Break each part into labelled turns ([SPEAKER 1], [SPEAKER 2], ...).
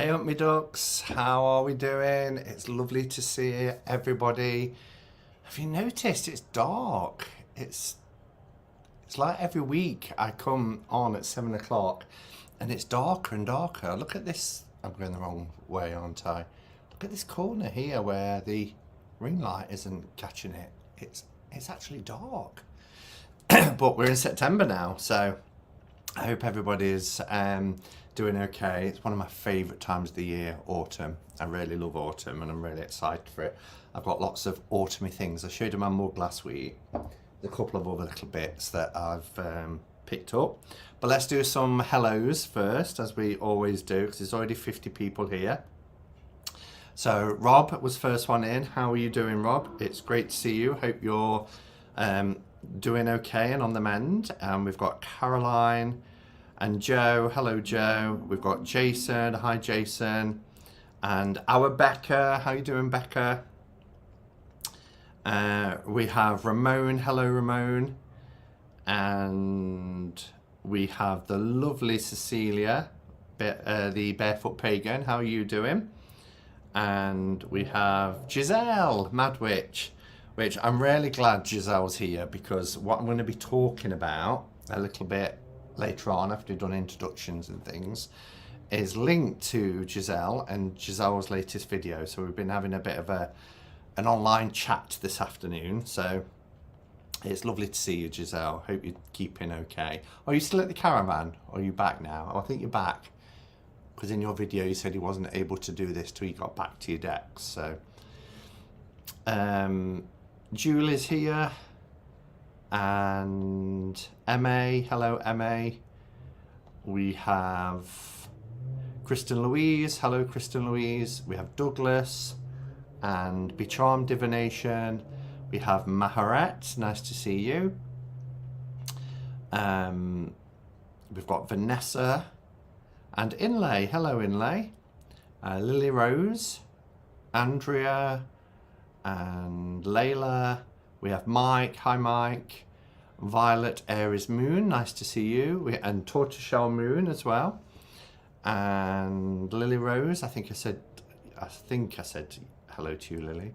[SPEAKER 1] Hey up me ducks, how are we doing? It's lovely to see everybody. Have you noticed it's dark? It's like every week I come on at 7 o'clock and it's darker and darker. Look at this, I'm going the wrong way, aren't I? Look at this corner here where the ring light isn't catching it. It's actually dark. But we're in September now, so I hope everybody's doing okay. It's one of my favourite times of the year, autumn. I really love autumn and I'm really excited for it. I've got lots of autumny things. I showed you my mug last week. A couple of other little bits that I've picked up. But let's do some hellos first, as we always do, because there's already 50 people here. So Rob was first one in. How are you doing, Rob? It's great to see you. Hope you're doing okay and on the mend. We've got Caroline and Joe. Hello, Joe. We've got Jason. Hi, Jason. And our Becca. How you doing, Becca? We have Ramon. Hello, Ramon. And we have the lovely Cecilia, the Barefoot Pagan. How are you doing? And we have Giselle, Mad Witch, which I'm really glad Giselle's here, because what I'm going to be talking about a little bit later on, after we've done introductions and things, is linked to Giselle and Giselle's latest video. So we've been having a bit of an online chat this afternoon. So it's lovely to see you, Giselle. Hope you're keeping okay. Are you still at the caravan? Or are you back now? Oh, I think you're back, because in your video you said you wasn't able to do this till you got back to your decks. So Julie's here, and MA. Hello, MA. We have Kristen Louise. Hello, Kristen Louise. We have Douglas and Be Charmed Divination. We have Maharet. Nice to see you. We've got Vanessa and Inlay. Hello, Inlay. Lily Rose, Andrea, and Layla. We have Mike. Hi, Mike. Violet Aries Moon. Nice to see you. And Tortoiseshell Moon as well. And Lily Rose. I think I said hello to you, Lily.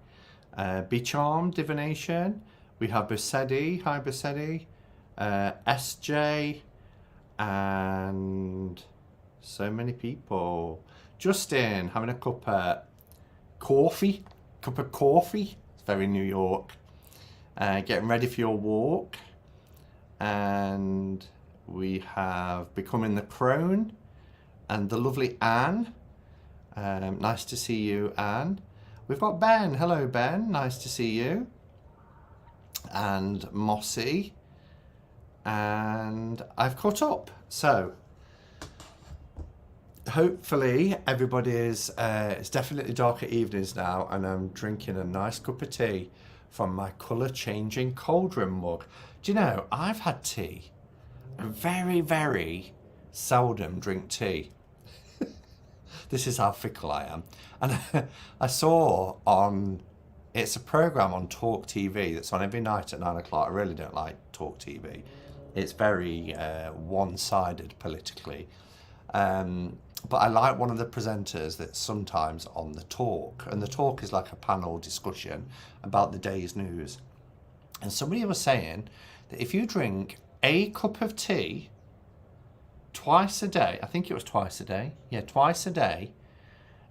[SPEAKER 1] Be Charmed Divination. We have Bersedi. Hi, Bersedi. SJ. And so many people. Justin having a cup of coffee. It's very New York. Getting ready for your walk. And we have Becoming the Crone and the lovely Anne. Nice to see you, Anne. We've got Ben. Hello, Ben. Nice to see you. And Mossy. And I've caught up. So hopefully everybody is, it's definitely darker evenings now, and I'm drinking a nice cup of tea from my colour changing cauldron mug. Do you know, I've had tea. I very, very seldom drink tea. This is how fickle I am. And I saw it's a programme on Talk TV that's on every night at 9 o'clock. I really don't like Talk TV. It's very one-sided politically. But I like one of the presenters that's sometimes on The Talk. And The Talk is like a panel discussion about the day's news. And somebody was saying that if you drink a cup of tea twice a day, I think it was twice a day. Yeah, twice a day,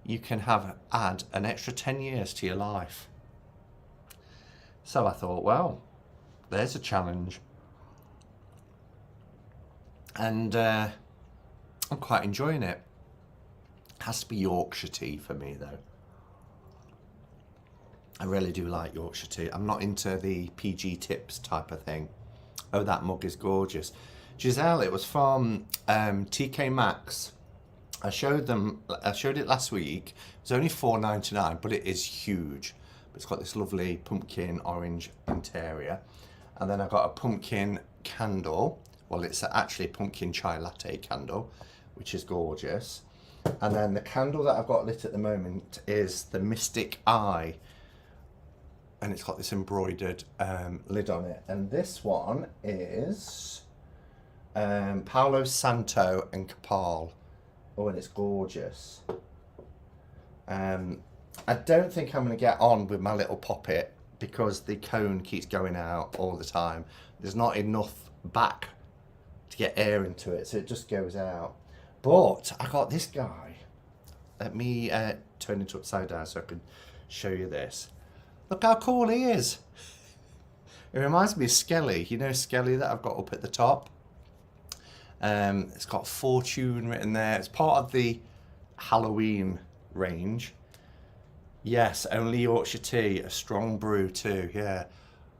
[SPEAKER 1] you can add an extra 10 years to your life. So I thought, well, there's a challenge. And I'm quite enjoying it. Has to be Yorkshire tea for me, though. I really do like Yorkshire tea. I'm not into the PG tips type of thing. Oh, that mug is gorgeous. Giselle, it was from TK Maxx. I showed it last week. It was only $4.99, but it is huge. It's got this lovely pumpkin orange interior. And then I got a pumpkin candle. Well, it's actually a pumpkin chai latte candle, which is gorgeous. And then the candle that I've got lit at the moment is the Mystic Eye. And it's got this embroidered lid on it. And this one is Paolo Santo and Capal. Oh, and it's gorgeous. I don't think I'm going to get on with my little poppet because the cone keeps going out all the time. There's not enough back to get air into it, so it just goes out. But I got this guy. Let me turn it upside down so I can show you this. Look how cool he is. It reminds me of Skelly. You know Skelly that I've got up at the top? It's got Fortune written there. It's part of the Halloween range. Yes, only Yorkshire tea, a strong brew too, yeah.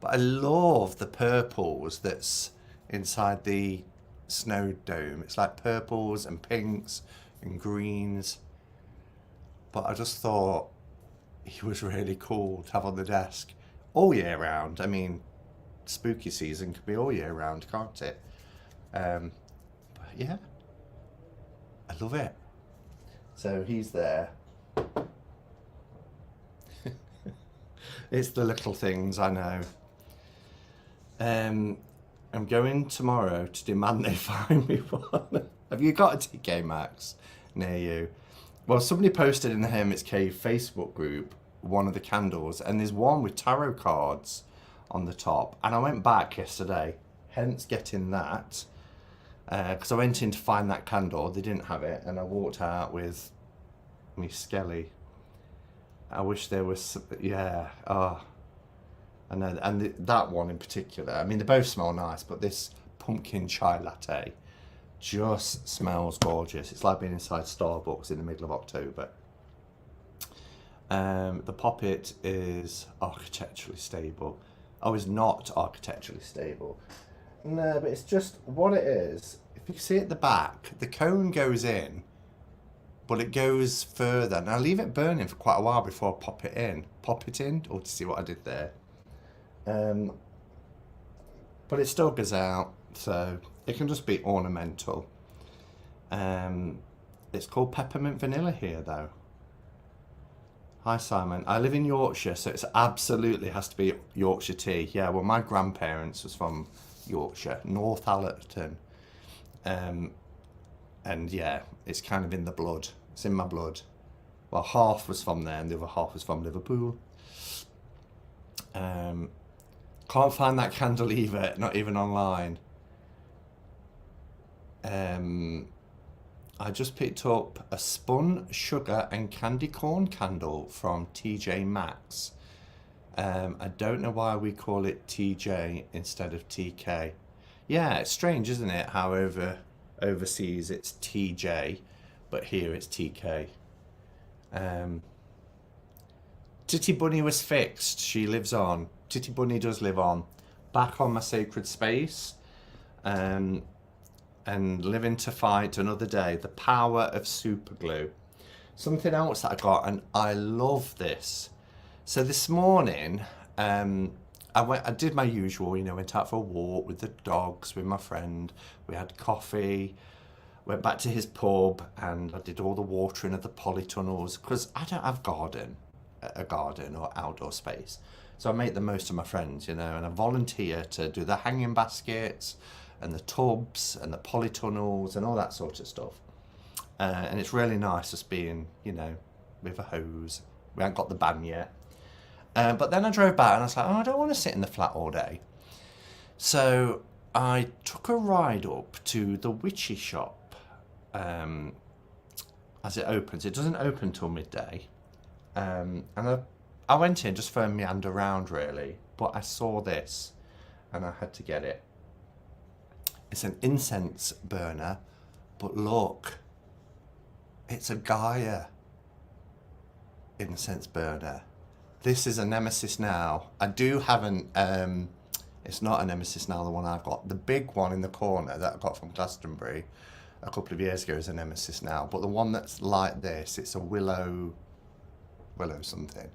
[SPEAKER 1] But I love the purples that's inside the snow dome. It's like purples and pinks and greens. But I just thought he was really cool to have on the desk all year round. I mean, spooky season could be all year round, can't it? But yeah, I love it. So he's there. It's the little things, I know. I'm going tomorrow to demand they find me one. Have you got a TK Maxx near you? Well, somebody posted in the Hermit's Cave Facebook group one of the candles, and there's one with tarot cards on the top. And I went back yesterday, hence getting that. Because I went in to find that candle, they didn't have it, and I walked out with me Skelly. I wish there was, yeah, oh, I know, and that one in particular, I mean, they both smell nice, but this pumpkin chai latte just smells gorgeous. It's like being inside Starbucks in the middle of October. The poppet is architecturally stable. Oh, it's not architecturally stable. No, but it's just what it is. If you see at the back, the cone goes in, but it goes further. And I leave it burning for quite a while before I pop it in. Pop it in, or to see what I did there. But it still goes out, so it can just be ornamental. It's called peppermint vanilla here, though. Hi Simon, I live in Yorkshire, so it absolutely has to be Yorkshire tea. Yeah, well, my grandparents was from Yorkshire, Northallerton. And yeah, it's kind of in the blood. It's in my blood. Well, half was from there and the other half was from Liverpool. Can't find that candle either, not even online. I just picked up a spun sugar and candy corn candle from TJ Maxx. I don't know why we call it TJ instead of TK. Yeah, it's strange, isn't it? How overseas it's TJ, but here it's TK. Titty Bunny was fixed. She lives on. Titty Bunny does live on. Back on my sacred space. And living to fight another day. The power of super glue. Something else that I got, and I love this. So this morning, I did my usual, went out for a walk with the dogs, with my friend. We had coffee, went back to his pub, and I did all the watering of the polytunnels, because I don't have a garden or outdoor space. So I make the most of my friends, and I volunteer to do the hanging baskets, and the tubs, and the polytunnels, and all that sort of stuff. And it's really nice just being, with a hose. We haven't got the ban yet. But then I drove back and I was like, I don't want to sit in the flat all day. So I took a ride up to the Witchy shop as it opens. It doesn't open till midday. And I went in just for a meander around really, but I saw this and I had to get it. It's an incense burner, but look, it's a Gaia incense burner. This is a Nemesis Now. I do have it's not a Nemesis Now, the one I've got. The big one in the corner that I got from Glastonbury a couple of years ago is a Nemesis Now. But the one that's like this, it's a willow something.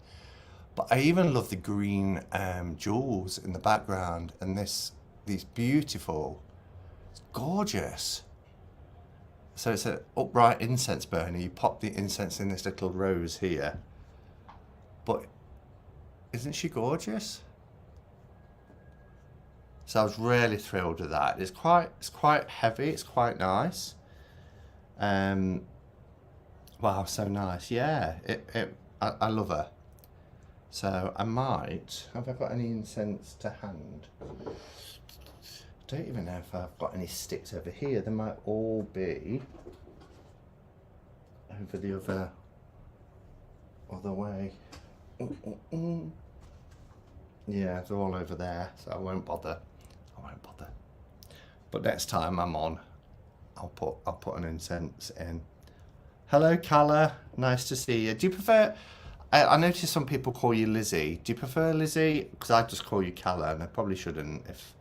[SPEAKER 1] But I even love the green jewels in the background, and these beautiful, it's gorgeous. So it's an upright incense burner. You pop the incense in this little rose here. But isn't she gorgeous? So I was really thrilled with that. It's quite heavy. It's quite nice. Well, Wow, so nice. Yeah, I love her. So I might, have I got any incense to hand? Don't even know if I've got any sticks over here. They might all be over the other way. Yeah, they're all over there, so I won't bother. But next time I'm on, I'll put an incense in. Hello, Calla. Nice to see you. Do you prefer? I notice some people call you Lizzie. Do you prefer Lizzie? Because I just call you Calla, and I probably shouldn't if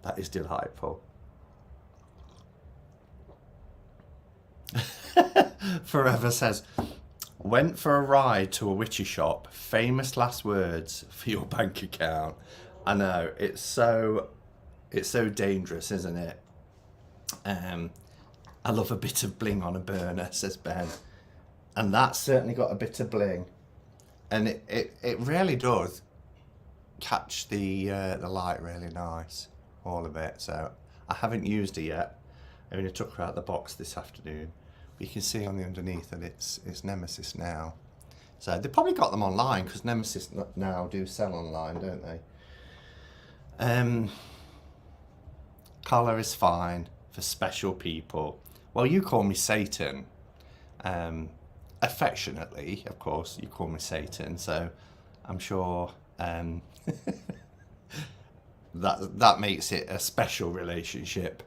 [SPEAKER 1] that is delightful. Forever says, went for a ride to a witchy shop. Famous last words for your bank account. I know, it's so dangerous, isn't it? I love a bit of bling on a burner, says Ben. And that's certainly got a bit of bling. And it really does catch the light really nice, all of it. So I haven't used it yet. I mean, I took her out of the box this afternoon. But you can see on the underneath that it's Nemesis now. So they probably got them online because Nemesis now do sell online, don't they? Colour is fine for special people. Well, you call me Satan. Affectionately, of course, you call me Satan, so I'm sure that makes it a special relationship.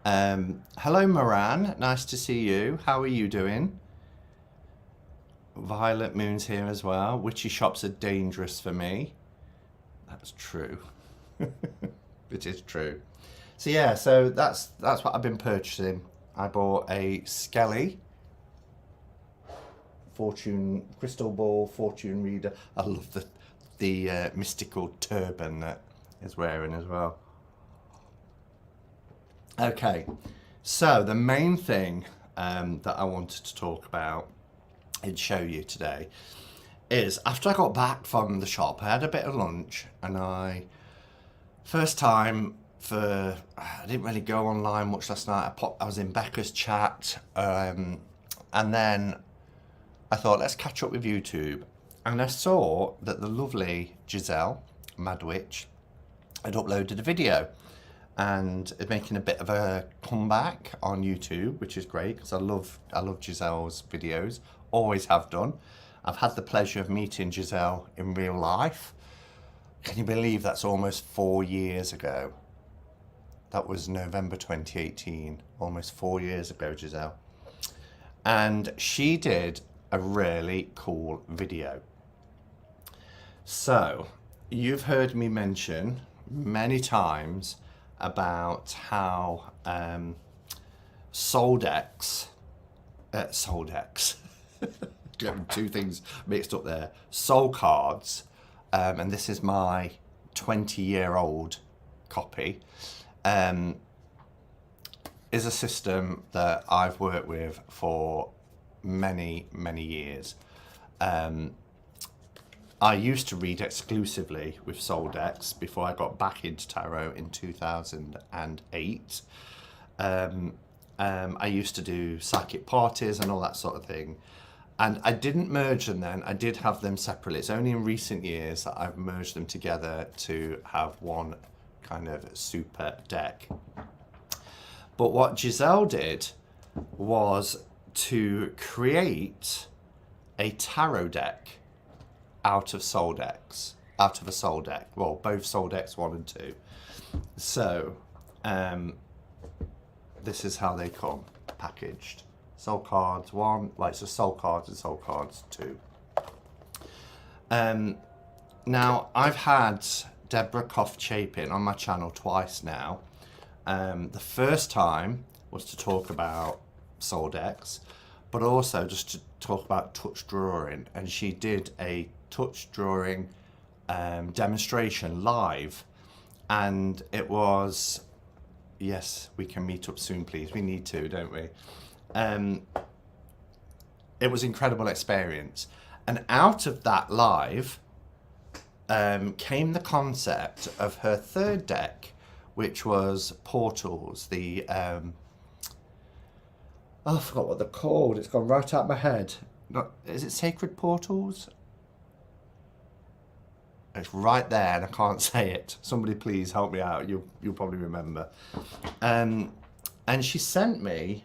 [SPEAKER 1] Hello, Moran. Nice to see you. How are you doing? Violet Moon's here as well. Witchy shops are dangerous for me. That's true. It is true. So yeah, so that's what I've been purchasing. I bought a Skelly fortune crystal ball fortune reader. I love the mystical turban that is wearing as well. Okay, so the main thing that I wanted to talk about and show you today is after I got back from the shop, I had a bit of lunch, and I didn't really go online much last night. I was in Becca's chat, and then I thought, let's catch up with YouTube. And I saw that the lovely Giselle, Mad Witch, had uploaded a video and is making a bit of a comeback on YouTube, which is great because I love Giselle's videos, always have done. I've had the pleasure of meeting Giselle in real life. Can you believe that's almost 4 years ago? That was November 2018, almost 4 years ago, Giselle. And she did a really cool video. So, you've heard me mention many times about how Soldex, getting two things mixed up there, Soul Cards, and this is my 20-year-old copy, is a system that I've worked with for many years. I used to read exclusively with Soldex before I got back into tarot in 2008. I used to do psychic parties and all that sort of thing, and I didn't merge them then. I did have them separately. It's only in recent years that I've merged them together to have one kind of super deck. But what Giselle did was to create a tarot deck out of a soul deck. Well, both soul decks 1 and 2. So, this is how they come packaged. Soul Cards 1, like so Soul Cards and Soul Cards 2. Now, I've had Deborah Koff Chapin on my channel twice now. The first time was to talk about soul decks, but also just to talk about touch drawing, and she did a touch drawing demonstration live, and it was, yes, we can meet up soon please, we need to, don't we? It was an incredible experience, and out of that live came the concept of her third deck, which was Portals, the Oh, I forgot what they're called. It's gone right out of my head. Not, is it Sacred Portals? It's right there and I can't say it. Somebody please help me out. You'll probably remember. And she sent me,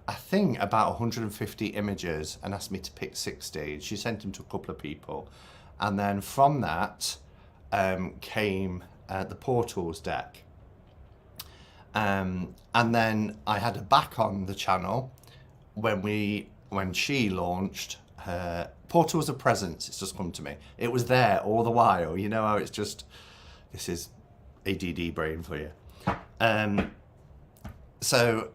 [SPEAKER 1] I think, about 150 images and asked me to pick 60. She sent them to a couple of people. And then from that came the Portals deck. And then I had her back on the channel when she launched her Portals of Presence. It's just come to me. It was there all the while. You know how it's just, this is ADD brain for you. So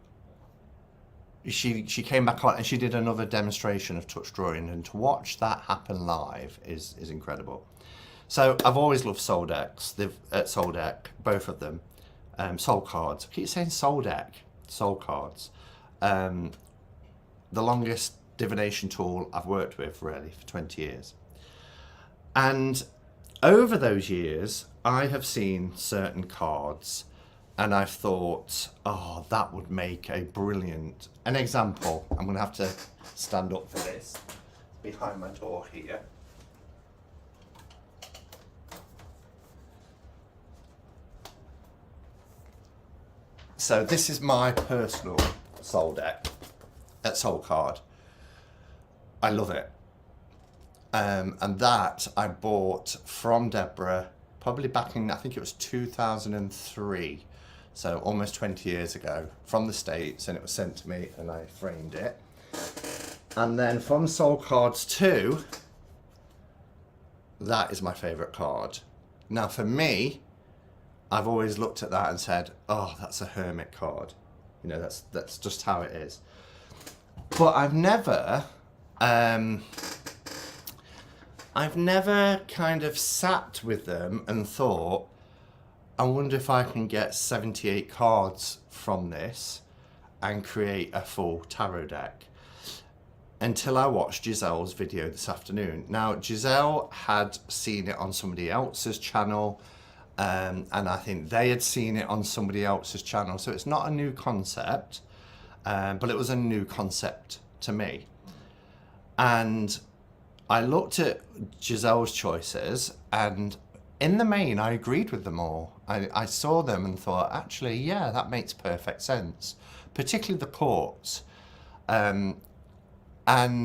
[SPEAKER 1] she came back on and she did another demonstration of touch drawing, and to watch that happen live is incredible. So I've always loved soul decks. They've at Soul Deck, both of them. Soul cards. I keep saying Soul Deck. Soul cards. The longest divination tool I've worked with really for 20 years. And over those years, I have seen certain cards and I've thought, oh, that would make a brilliant... An example, I'm going to have to stand up for this, behind my door here. So this is my personal soul deck, soul card. I love it. And that I bought from Deborah probably back in, I think it was 2003. So almost 20 years ago, from the States, and it was sent to me and I framed it. And then from Soul Cards 2, that is my favourite card. Now for me, I've always looked at that and said, oh, that's a hermit card. You know, that's just how it is. But I've never kind of sat with them and thought, I wonder if I can get 78 cards from this and create a full tarot deck. Until I watched Giselle's video this afternoon. Now, Giselle had seen it on somebody else's channel, and I think they had seen it on somebody else's channel. So it's not a new concept, but it was a new concept to me. And I looked at Giselle's choices, and in the main, I agreed with them all. I saw them and thought, actually, yeah, that makes perfect sense, particularly the courts. And I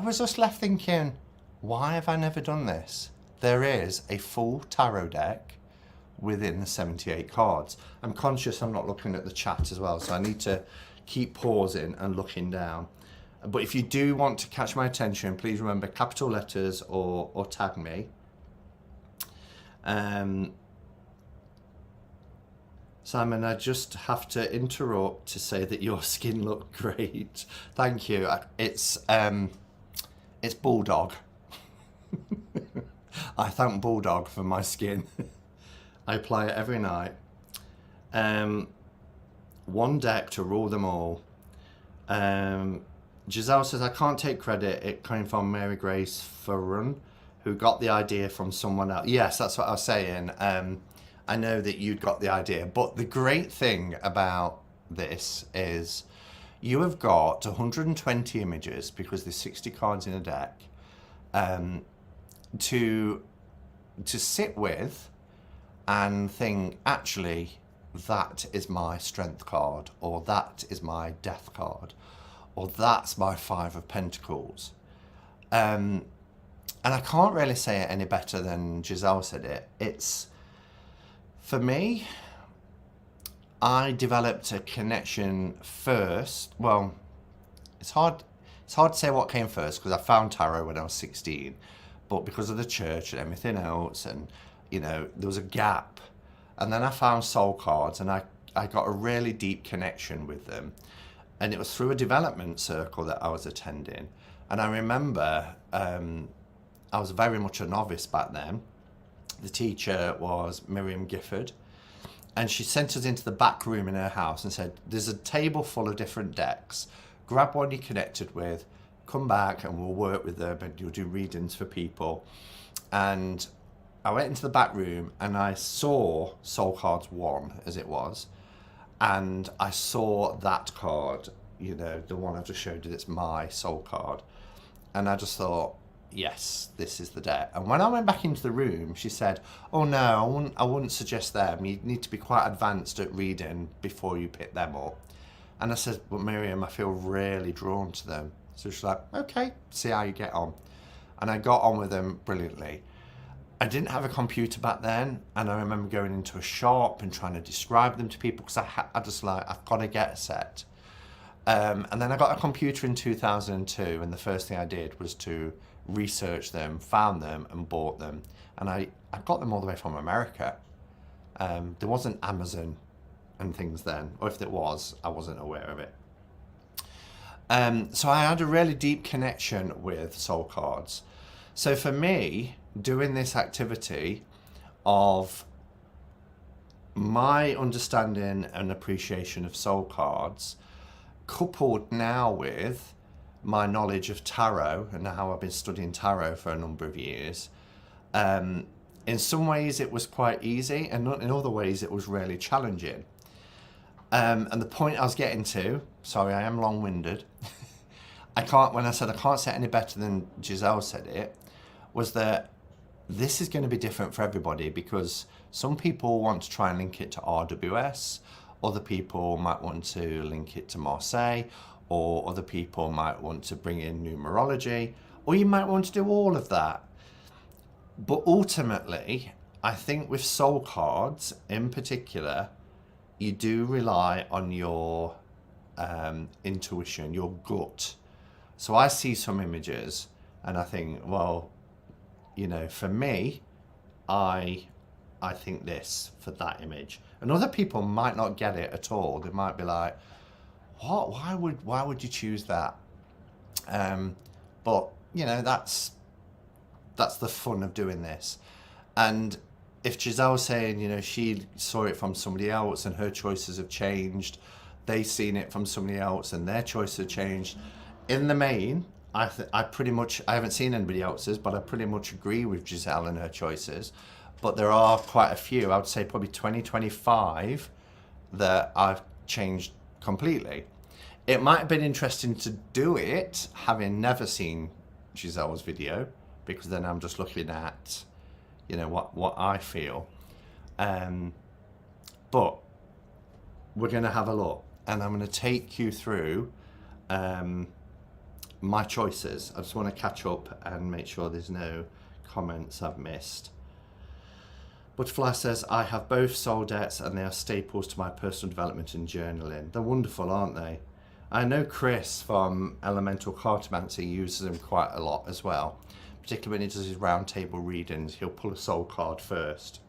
[SPEAKER 1] was just left thinking, why have I never done this? There is a full tarot deck within the 78 cards. I'm conscious I'm not looking at the chat as well, so I need to keep pausing and looking down. But if you do want to catch my attention, please remember capital letters or tag me. Simon, I just have to interrupt to say that your skin looked great. Thank you. It's Bulldog. I thank Bulldog for my skin. I apply it every night. One deck to rule them all. Giselle says, I can't take credit. It came from Mary Grace Furrun, who got the idea from someone else. Yes, that's what I was saying. I know that you'd got the idea, but the great thing about this is you have got 120 images, because there's 60 cards in a deck, to sit with and think, actually, that is my strength card, or that is my death card, or that's my 5 of Pentacles. And I can't really say it any better than Giselle said it. It's, for me, I developed a connection first. Well, it's hard to say what came first, because I found tarot when I was 16, but because of the church and everything else, and you know, there was a gap. And then I found soul cards, and I got a really deep connection with them. And it was through a development circle that I was attending. And I remember I was very much a novice back then. The teacher was Miriam Gifford, and she sent us into the back room in her house and said, there's a table full of different decks. Grab one you're connected with, come back and we'll work with them, and you'll do readings for people. And I went into the back room and I saw Soul Cards 1 as it was. and I saw that card, you know, the one I've just showed you, that's my soul card. And I just thought, yes, this is the deck. And when I went back into the room, she said, oh no, I wouldn't suggest them. You need to be quite advanced at reading before you pick them up. And I said, but Miriam, I feel really drawn to them. So she's like, okay, see how you get on. And I got on with them brilliantly. I didn't have a computer back then, and I remember going into a shop and trying to describe them to people because I just like, I've got to get a set. And then I got a computer in 2002, and the first thing I did was to research them, found them, and bought them. And I got them all the way from America. There wasn't Amazon and things then, or if there was, I wasn't aware of it. So I had a really deep connection with soul cards. So for me, doing this activity of my understanding and appreciation of soul cards, coupled now with my knowledge of tarot and how I've been studying tarot for a number of years, in some ways it was quite easy, and in other ways it was really challenging. And the point I was getting to, sorry, I am long-winded, when I said I can't say it any better than Giselle said it, was that this is going to be different for everybody, because some people want to try and link it to RWS, other people might want to link it to Marseille, or other people might want to bring in numerology, or you might want to do all of that. But ultimately, I think with soul cards in particular, you do rely on your intuition, your gut. So I see some images and I think, well, you know, for me, I think this for that image. And other people might not get it at all. They might be like, what? Why would you choose that? But you know, that's the fun of doing this. And if Giselle's saying, you know, she saw it from somebody else and her choices have changed, they've seen it from somebody else and their choices have changed. In the main, I haven't seen anybody else's, but I pretty much agree with Giselle and her choices. But there are quite a few, I would say probably 20, 25 that I've changed completely. It might have been interesting to do it, having never seen Giselle's video, because then I'm just looking at, you know, what I feel. But we're going to have a look, and I'm going to take you through my choices. I just want to catch up and make sure there's no comments I've missed. Butterfly says, I have both soul decks and they are staples to my personal development and journaling. They're wonderful, aren't they? I know Chris from Elemental Cartomancy uses them quite a lot as well. Particularly when he does his round table readings, he'll pull a soul card first.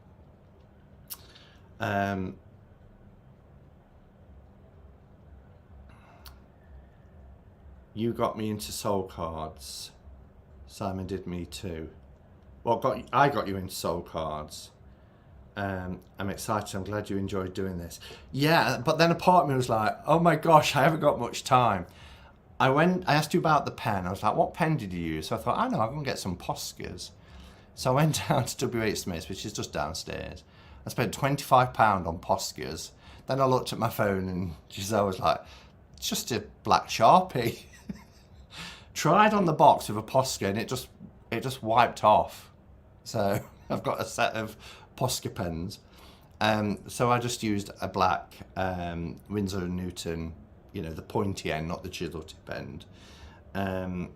[SPEAKER 1] You got me into soul cards. Simon did me too. Well, I got you into soul cards. I'm excited. I'm glad you enjoyed doing this. Yeah, but then a part of me was like, oh my gosh, I haven't got much time. I asked you about the pen. I was like, what pen did you use? So I thought, I know, I'm going to get some Poscas. So I went down to W.H. Smith's, which is just downstairs. I spent £25 on Poscas. Then I looked at my phone and Giselle was like, it's just a black Sharpie. Tried on the box with a Posca and it just wiped off. So I've got a set of Posca pens. So I just used a black Winsor & Newton, you know, the pointy end, not the chisel tip end, and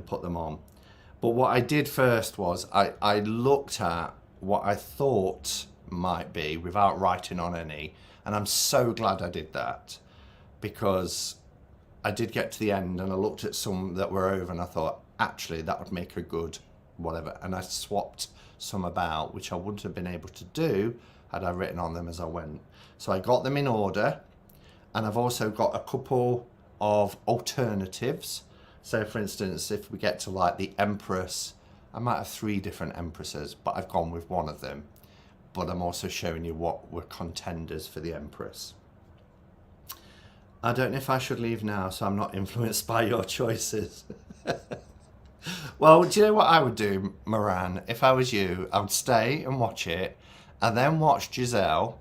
[SPEAKER 1] put them on. But what I did first was I looked at what I thought might be without writing on any, and I'm so glad I did that, because I did get to the end and I looked at some that were over and I thought, actually, that would make a good whatever. And I swapped some about, which I wouldn't have been able to do had I written on them as I went. So I got them in order, and I've also got a couple of alternatives. So for instance, if we get to like the Empress, I might have 3 different Empresses, but I've gone with one of them. But I'm also showing you what were contenders for the Empress. I don't know if I should leave now so I'm not influenced by your choices. Well, do you know what I would do, Moran? If I was you, I would stay and watch it, and then watch Giselle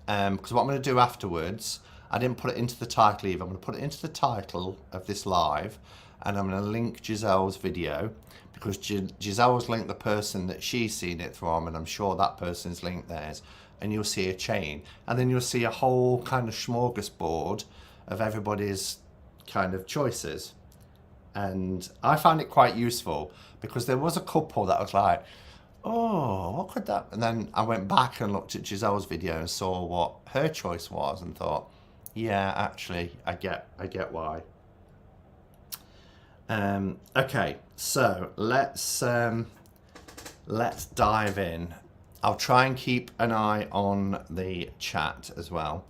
[SPEAKER 1] because what I'm going to do afterwards, I didn't put it into the title either. I'm going to put it into the title of this live, and I'm going to link Giselle's video, because Giselle's linked the person that she's seen it from, and I'm sure that person's linked theirs, and you'll see a chain, and then you'll see a whole kind of smorgasbord of everybody's kind of choices. And I found it quite useful, because there was a couple that was like, oh, what could that... And then I went back and looked at Giselle's video and saw what her choice was and thought, yeah, actually, I get why. Okay, so let's dive in. I'll try and keep an eye on the chat as well.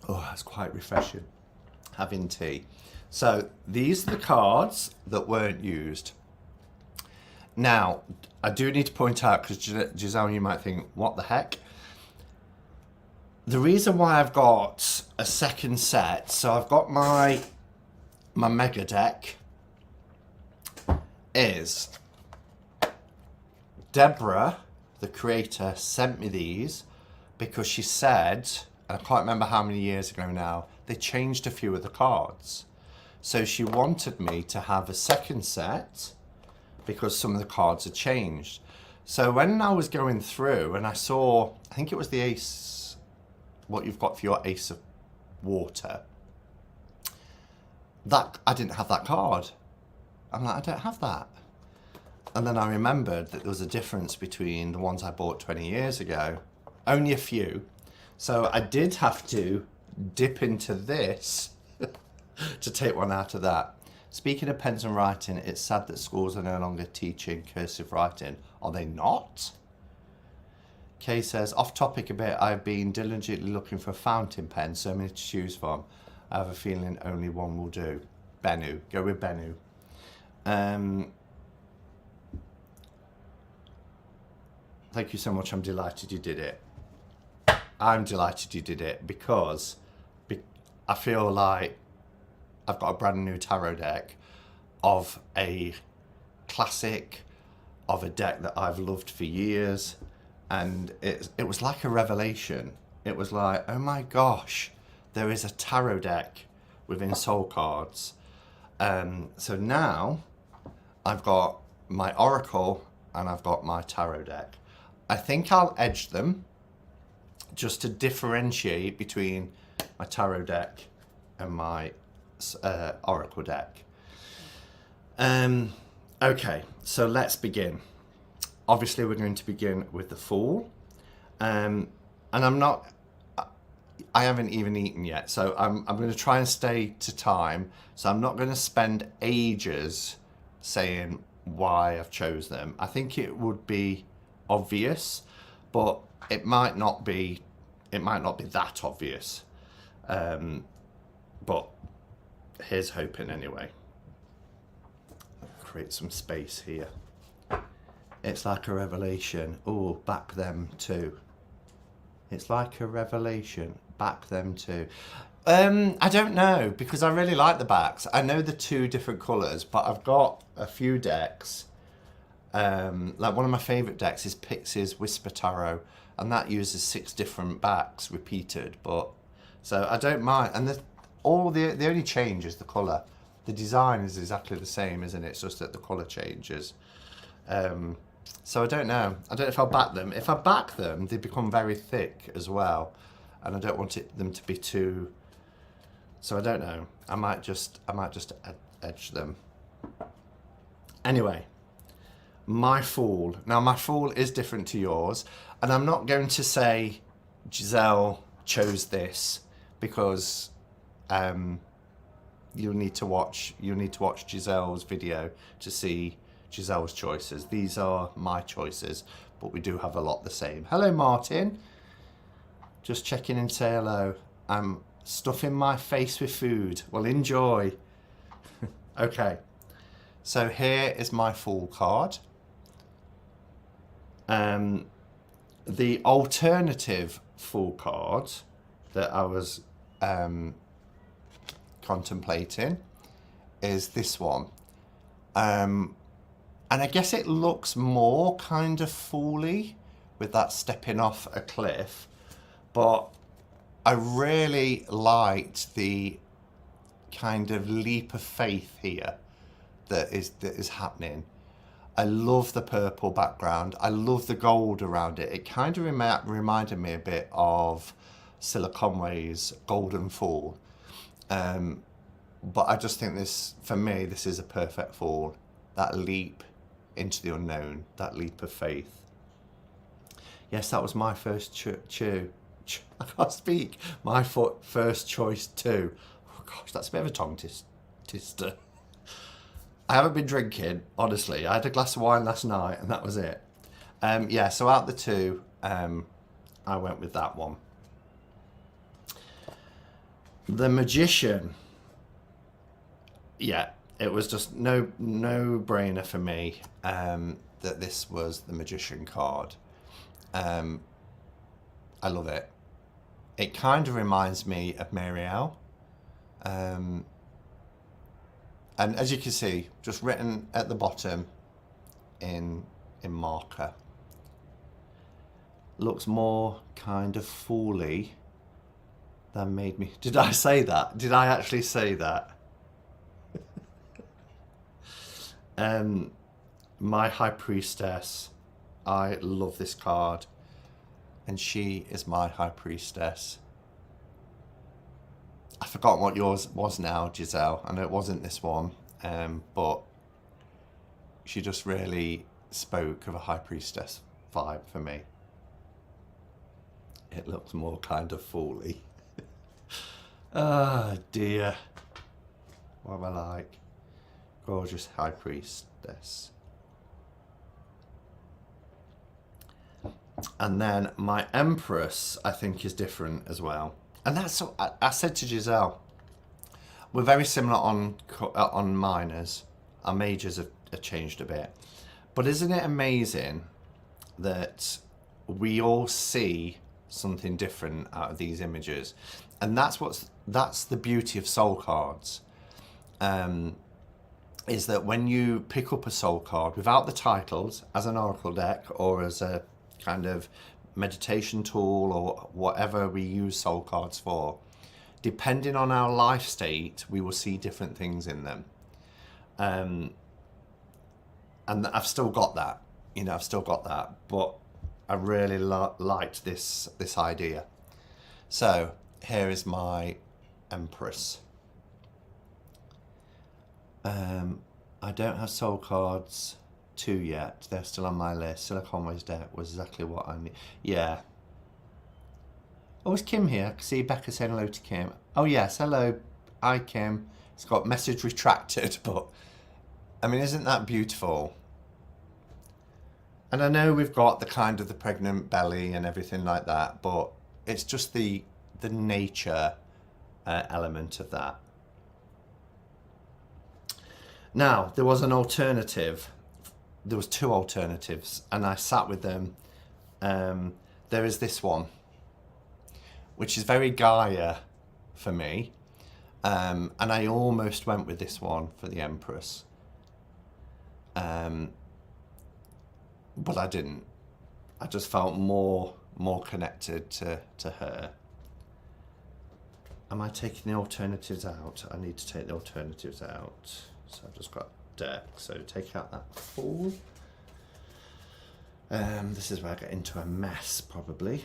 [SPEAKER 1] Oh, that's quite refreshing, having tea. So these are the cards that weren't used. Now, I do need to point out, because Giselle, you might think, what the heck? The reason why I've got a second set, so I've got my mega deck, is Deborah, the creator, sent me these because she said, and I can't remember how many years ago now, they changed a few of the cards. So she wanted me to have a second set because some of the cards had changed. So when I was going through and I saw, I think it was the ace, what you've got for your ace of water, that I didn't have that card. I'm like, I don't have that. And then I remembered that there was a difference between the ones I bought 20 years ago, only a few. So I did have to dip into this to take one out of that. Speaking of pens and writing, it's sad that schools are no longer teaching cursive writing. Are they not? Kay says, off topic a bit, I've been diligently looking for a fountain pen, so many to choose from. I have a feeling only one will do. Bennu, go with Bennu. Thank you so much, I'm delighted you did it. I'm delighted you did it because I feel like I've got a brand new tarot deck of a classic, of a deck that I've loved for years, and it was like a revelation. It was like, oh my gosh, there is a tarot deck within Soul Cards. So now I've got my Oracle and I've got my tarot deck. I think I'll edge them just to differentiate between my tarot deck and my Oracle deck. Okay, so let's begin. Obviously, we're going to begin with the Fool. And I haven't even eaten yet, so I'm going to try and stay to time. So I'm not going to spend ages saying why I've chose them. I think it would be obvious, but it might not be that obvious. But here's hoping anyway. Create some space here. It's like a revelation. Oh, back them too. It's like a revelation. Back them too. I don't know, because I really like the backs. I know the two different colours, but I've got a few decks. Like one of my favourite decks is Pixie's Whisper Tarot, and that uses 6 different backs repeated. But so I don't mind. And the only change is the colour. The design is exactly the same, isn't it? It's just that the colour changes. So I don't know. I don't know if I'll back them. If I back them, they become very thick as well, and I don't want them to be too. So I don't know. I might just edge them. Anyway, my Fool. Now my Fool is different to yours, and I'm not going to say Giselle chose this, because you'll need to watch Giselle's video to see Giselle's choices. These are my choices, but we do have a lot the same. Hello, Martin. Just checking in to say hello. I'm stuffing my face with food. Well, enjoy. Okay, so here is my Fool card. The alternative Fool card that I was contemplating is this one. And I guess it looks more kind of Fool-y, with that stepping off a cliff, but I really liked the kind of leap of faith here that is happening. I love the purple background. I love the gold around it. It kind of reminded me a bit of Cilla Conway's Golden Fall. But I just think this, for me, this is a perfect fall. That leap into the unknown, that leap of faith. Yes, that was my first I can't speak. My first choice too. Oh gosh, that's a bit of a tongue twister. I haven't been drinking, honestly. I had a glass of wine last night and that was it. Yeah, so out the two, I went with that one. The Magician. Yeah, it was just no brainer for me that this was the Magician card. I love it. It kind of reminds me of Marielle. And as you can see, just written at the bottom in marker. Looks more kind of fool-y than made me... Did I say that? Did I actually say that? My High Priestess. I love this card. And she is my High Priestess. I forgot what yours was now, Giselle. I know it wasn't this one, but she just really spoke of a High Priestess vibe for me. It looks more kind of fool-y. Ah, dear. What am I like? Gorgeous High Priestess. And then my Empress, I think, is different as well. And that's what I said to Giselle. We're very similar on minors. Our majors have changed a bit. But isn't it amazing that we all see something different out of these images? And that's the beauty of soul cards. Is that when you pick up a soul card without the titles, as an oracle deck or as a kind of meditation tool or whatever we use soul cards for, depending on our life state, we will see different things in them. And I've still got that, you know, I've still got that, but I really liked this idea. So here is my Empress. I don't have soul cards 2 yet. They're still on my list. Cilla Conway's deck was exactly what I need. Yeah. Oh, is Kim here? I can see Becca saying hello to Kim. Oh, yes. Hello. Hi, Kim. It's got message retracted, but I mean, isn't that beautiful? And I know we've got the kind of the pregnant belly and everything like that, but it's just the nature element of that. Now, there was an alternative. There was 2 alternatives, and I sat with them. There is this one, which is very Gaia for me, and I almost went with this one for the Empress, but I didn't. I just felt more connected to her. Am I taking the alternatives out? I need to take the alternatives out. So I've just got deck. So take out that Fool. This is where I get into a mess, probably.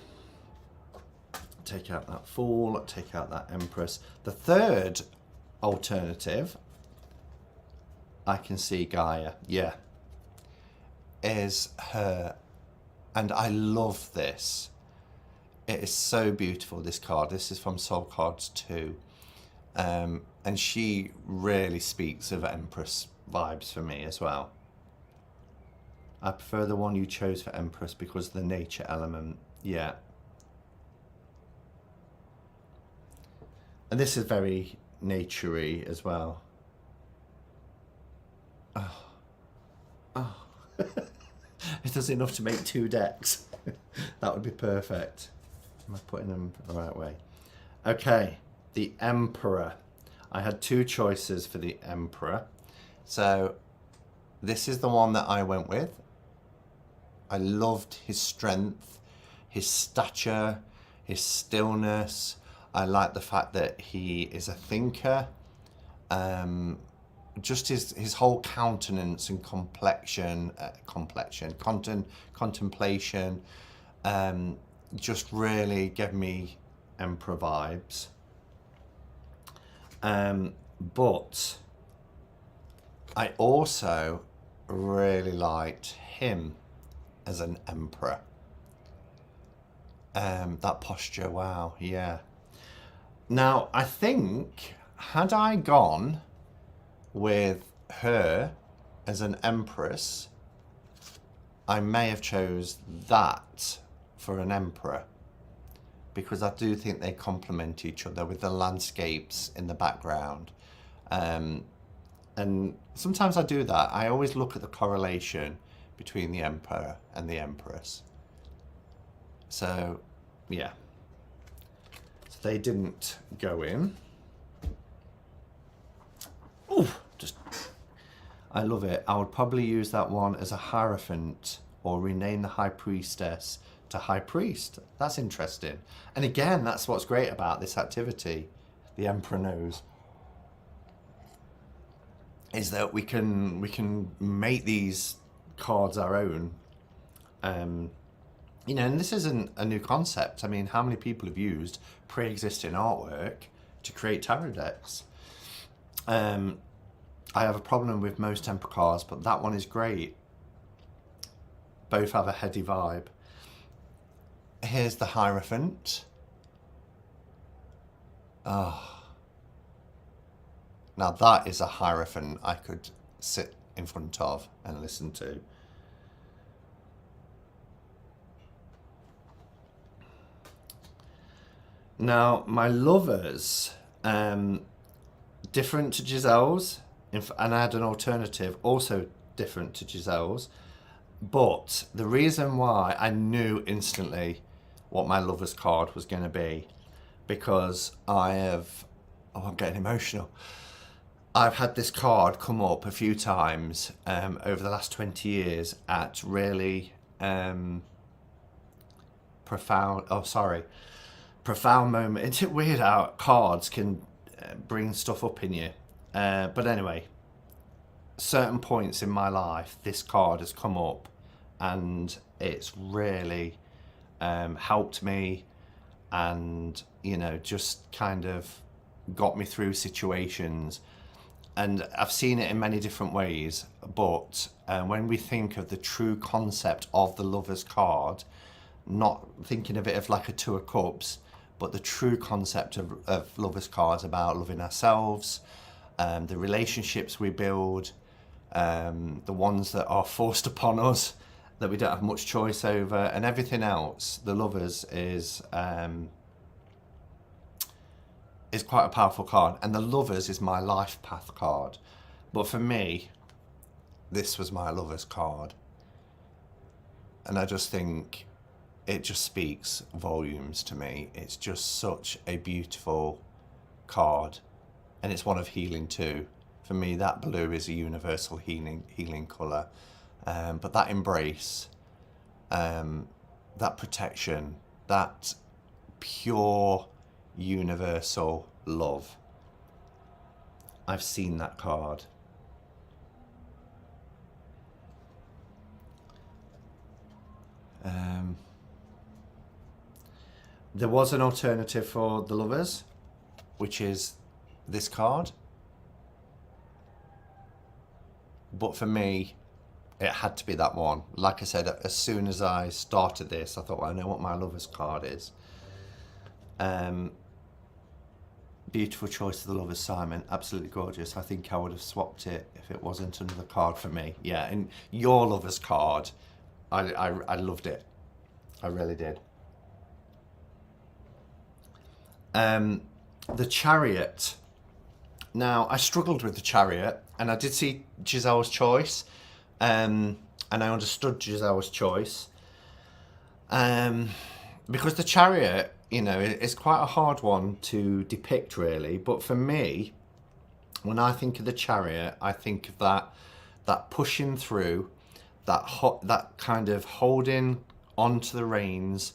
[SPEAKER 1] Take out that Fool. Take out that Empress. The third alternative, I can see Gaia. Yeah. Is her. And I love this. It is so beautiful, this card. This is from Soul Cards 2. And she really speaks of Empress vibes for me as well. I prefer the one you chose for Empress because of the nature element. Yeah. And this is very naturey as well. Oh. Oh. It does enough to make 2 decks. That would be perfect. Am I putting them the right way? Okay, the Emperor. I had 2 choices for the Emperor. So this is the one that I went with. I loved his strength, his stature, his stillness. I like the fact that he is a thinker. Just his whole countenance and contemplation, just really gave me Emperor vibes. But I also really liked him as an emperor. That posture, wow, yeah. Now, I think, had I gone with her as an empress, I may have chose that for an emperor, because I do think they complement each other with the landscapes in the background. And sometimes I do that. I always look at the correlation between the emperor and the empress. So, yeah. So they didn't go in. Ooh, I love it. I would probably use that one as a Hierophant, or rename the High Priestess to High Priest. That's interesting. And again, that's what's great about this activity, the Emperor knows, is that we can make these cards our own. You know, and this isn't a new concept. I mean, how many people have used pre-existing artwork to create tarot decks? I have a problem with most Emperor cards, but that one is great. Both have a heady vibe. Here's the Hierophant. Oh. Now that is a Hierophant I could sit in front of and listen to. Now, my lovers, different to Giselle's, and I had an alternative, also different to Giselle's. But the reason why I knew instantly what my lover's card was going to be, because I'm getting emotional. I've had this card come up a few times over the last 20 years at really profound moment. Isn't it weird how cards can bring stuff up in you? But anyway, certain points in my life, this card has come up and it's really helped me, and, you know, just kind of got me through situations. And I've seen it in many different ways, but when we think of the true concept of the Lover's card, not thinking of it as like a Two of Cups, but the true concept of Lover's cards about loving ourselves, the relationships we build, the ones that are forced upon us, that we don't have much choice over, and everything else. The Lovers is quite a powerful card, and the Lovers is my life path card. But for me, this was my Lover's card, and I just think it just speaks volumes to me. It's just such a beautiful card, and it's one of healing too. For me, that blue is a universal healing colour, but that embrace, that protection, that pure universal love. I've seen that card. There was an alternative for the Lovers, which is this card. But for me, it had to be that one. Like I said, as soon as I started this, I thought, well, I know what my Lover's card is. Beautiful choice of the Lovers, Simon. Absolutely gorgeous. I think I would have swapped it if it wasn't another card for me. Yeah, and your Lover's card, I loved it. I really did. The Chariot. Now, I struggled with the Chariot, and I did see Giselle's choice, and I understood Giselle's choice. Because the Chariot, you know, it's quite a hard one to depict, really. But for me, when I think of the Chariot, I think of that pushing through, that kind of holding onto the reins,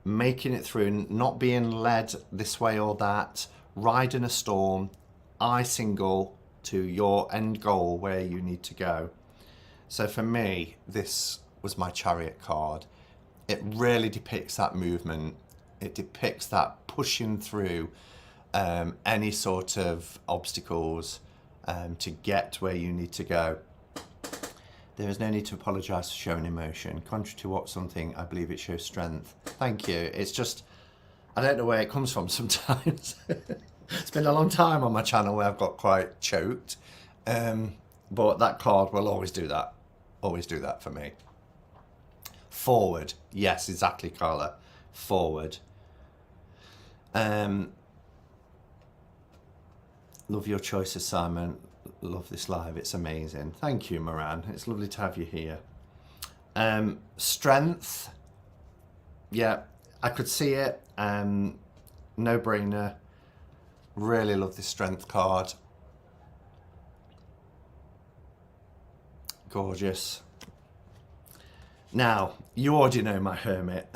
[SPEAKER 1] making it through, not being led this way or that, riding a storm, eye single to your end goal where you need to go. So for me, this was my Chariot card. It really depicts that movement. It depicts that pushing through any sort of obstacles to get where you need to go. There is no need to apologise for showing emotion. Contrary to what something, I believe it shows strength. Thank you. It's just, I don't know where it comes from sometimes. It's been a long time on my channel where I've got quite choked. But that card will always do that. Always do that for me. Forward. Yes, exactly, Carla. Forward. Love your choices, Simon. Love this live. It's amazing. Thank you, Moran. It's lovely to have you here. Strength. Yeah, I could see it. No brainer. Really love this strength card. Gorgeous. Now, you already know my hermit.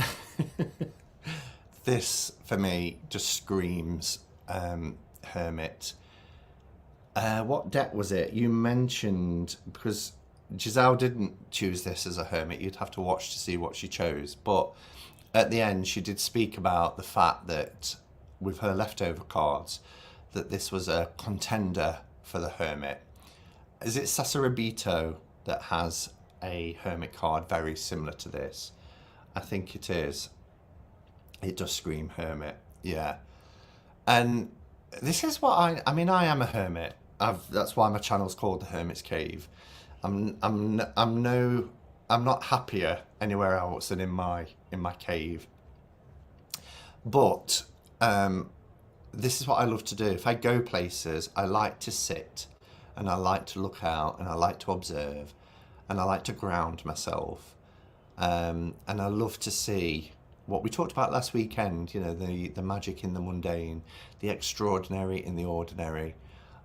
[SPEAKER 1] This, for me, just screams hermit. What deck was it? You mentioned, because Giselle didn't choose this as a hermit, you'd have to watch to see what she chose. But at the end, she did speak about the fact that with her leftover cards, that this was a contender for the hermit. Is it Sasarabito that has a hermit card very similar to this? I think it is. It does scream hermit, yeah. And this is what I mean, I am a hermit. That's why my channel's called The Hermit's Cave. I'm not happier anywhere else than in my cave. But this is what I love to do. If I go places, I like to sit and I like to look out and I like to observe and I like to ground myself. And I love to see what we talked about last weekend, you know, the magic in the mundane, the extraordinary in the ordinary.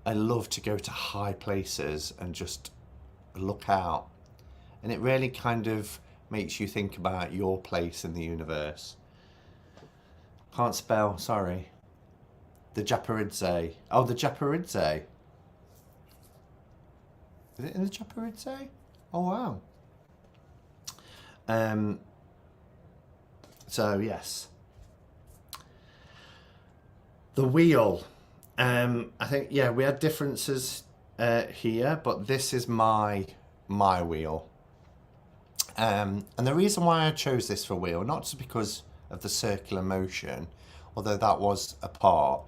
[SPEAKER 1] I love to go to high places and just look out. And it really kind of makes you think about your place in the universe. Can't spell, sorry. The Japaridze. Oh, the Japaridze. Is it in the Japaridze? Oh, wow. So, yes. The wheel. I think, yeah, we had differences here, but this is my wheel. And the reason why I chose this for wheel, not just because of the circular motion, although that was a part,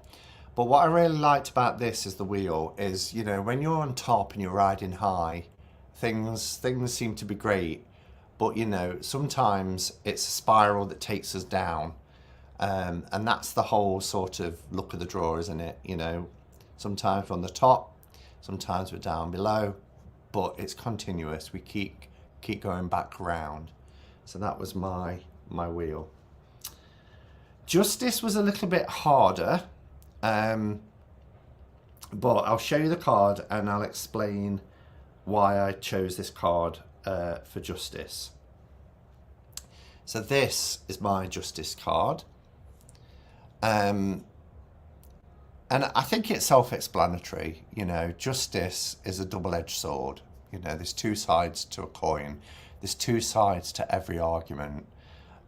[SPEAKER 1] but what I really liked about this as the wheel is, you know, when you're on top and you're riding high, things seem to be great, but, you know, sometimes it's a spiral that takes us down. And that's the whole sort of look of the draw, isn't it? You know, sometimes we're on the top, sometimes we're down below, but it's continuous. We keep going back round. So that was my wheel. Justice was a little bit harder, but I'll show you the card and I'll explain why I chose this card for Justice. So this is my Justice card. And I think it's self-explanatory, you know, justice is a double-edged sword. You know, there's two sides to a coin. There's two sides to every argument.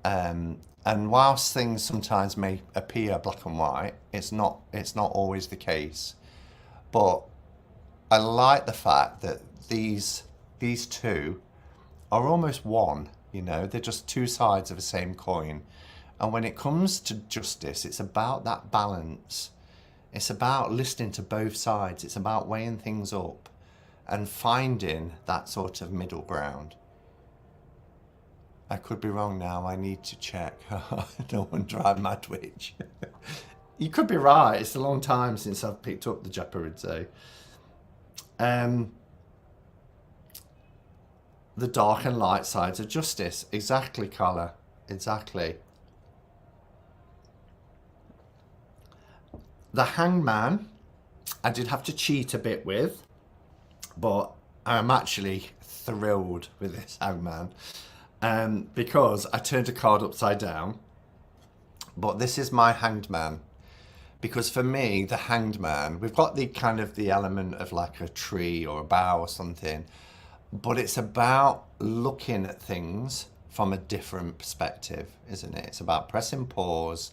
[SPEAKER 1] And whilst things sometimes may appear black and white, it's not always the case. But I like the fact that these two are almost one, you know, they're just two sides of the same coin. And when it comes to justice, it's about that balance. It's about listening to both sides. It's about weighing things up and finding that sort of middle ground. I could be wrong now. I need to check. No one drive my Twitch. You could be right. It's a long time since I've picked up the Japaridze. The dark and light sides of justice. Exactly, Carla. Exactly. The Hangman, I did have to cheat a bit with, but I'm actually thrilled with this hangman, because I turned a card upside down. But this is my hanged man. Because for me, the hanged man, we've got the kind of the element of like a tree or a bough or something, but it's about looking at things from a different perspective, isn't it? It's about pressing pause,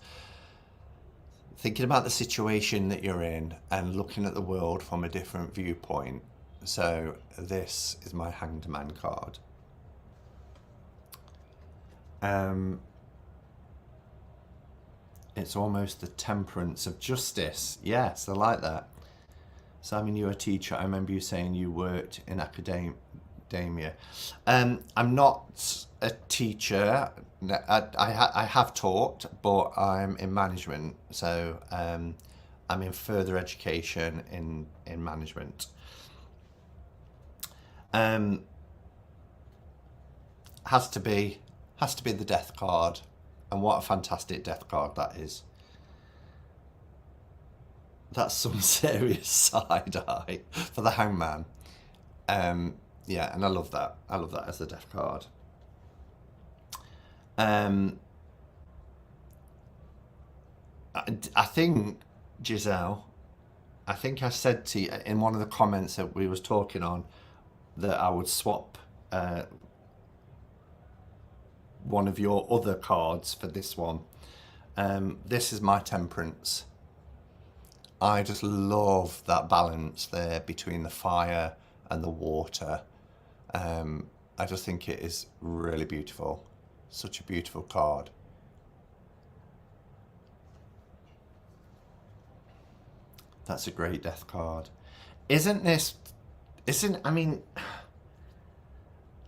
[SPEAKER 1] thinking about the situation that you're in and looking at the world from a different viewpoint. So this is my hanged man card. It's almost the temperance of justice. Yes, I like that. Simon, you're a teacher. I remember you saying you worked in academia. I'm not a teacher. I have taught, but I'm in management. So I'm in further education in management. Has to be the death card. And what a fantastic death card that is. That's some serious side eye for the hangman. Yeah, and I love that. I love that as the death card. I think, Giselle, I think I said to you in one of the comments that we was talking on that I would swap one of your other cards for this one. This is my temperance. I just love that balance there between the fire and the water. I just think it is really beautiful. Such a beautiful card. That's a great death card. I mean,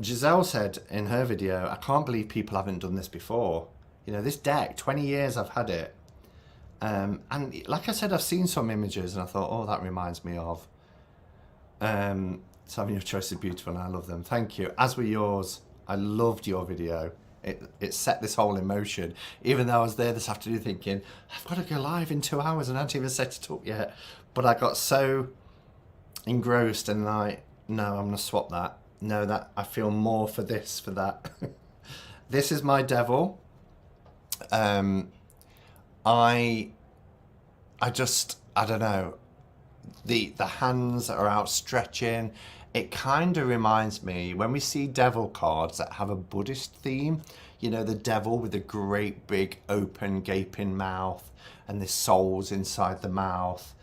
[SPEAKER 1] Giselle said in her video, I can't believe people haven't done this before. You know, this deck, 20 years I've had it. And like I said, I've seen some images and I thought, oh, that reminds me of. So your choice is beautiful and I love them. Thank you. As were yours. I loved your video. It set this whole in motion. Even though I was there this afternoon thinking, I've got to go live in 2 hours and I haven't even set it up yet. But I got so engrossed and like, no, I'm going to swap that. No, that I feel more for this, for that. This is my devil. I don't know. The hands are outstretching. It kind of reminds me when we see devil cards that have a Buddhist theme. You know, the devil with a great big open gaping mouth and the souls inside the mouth.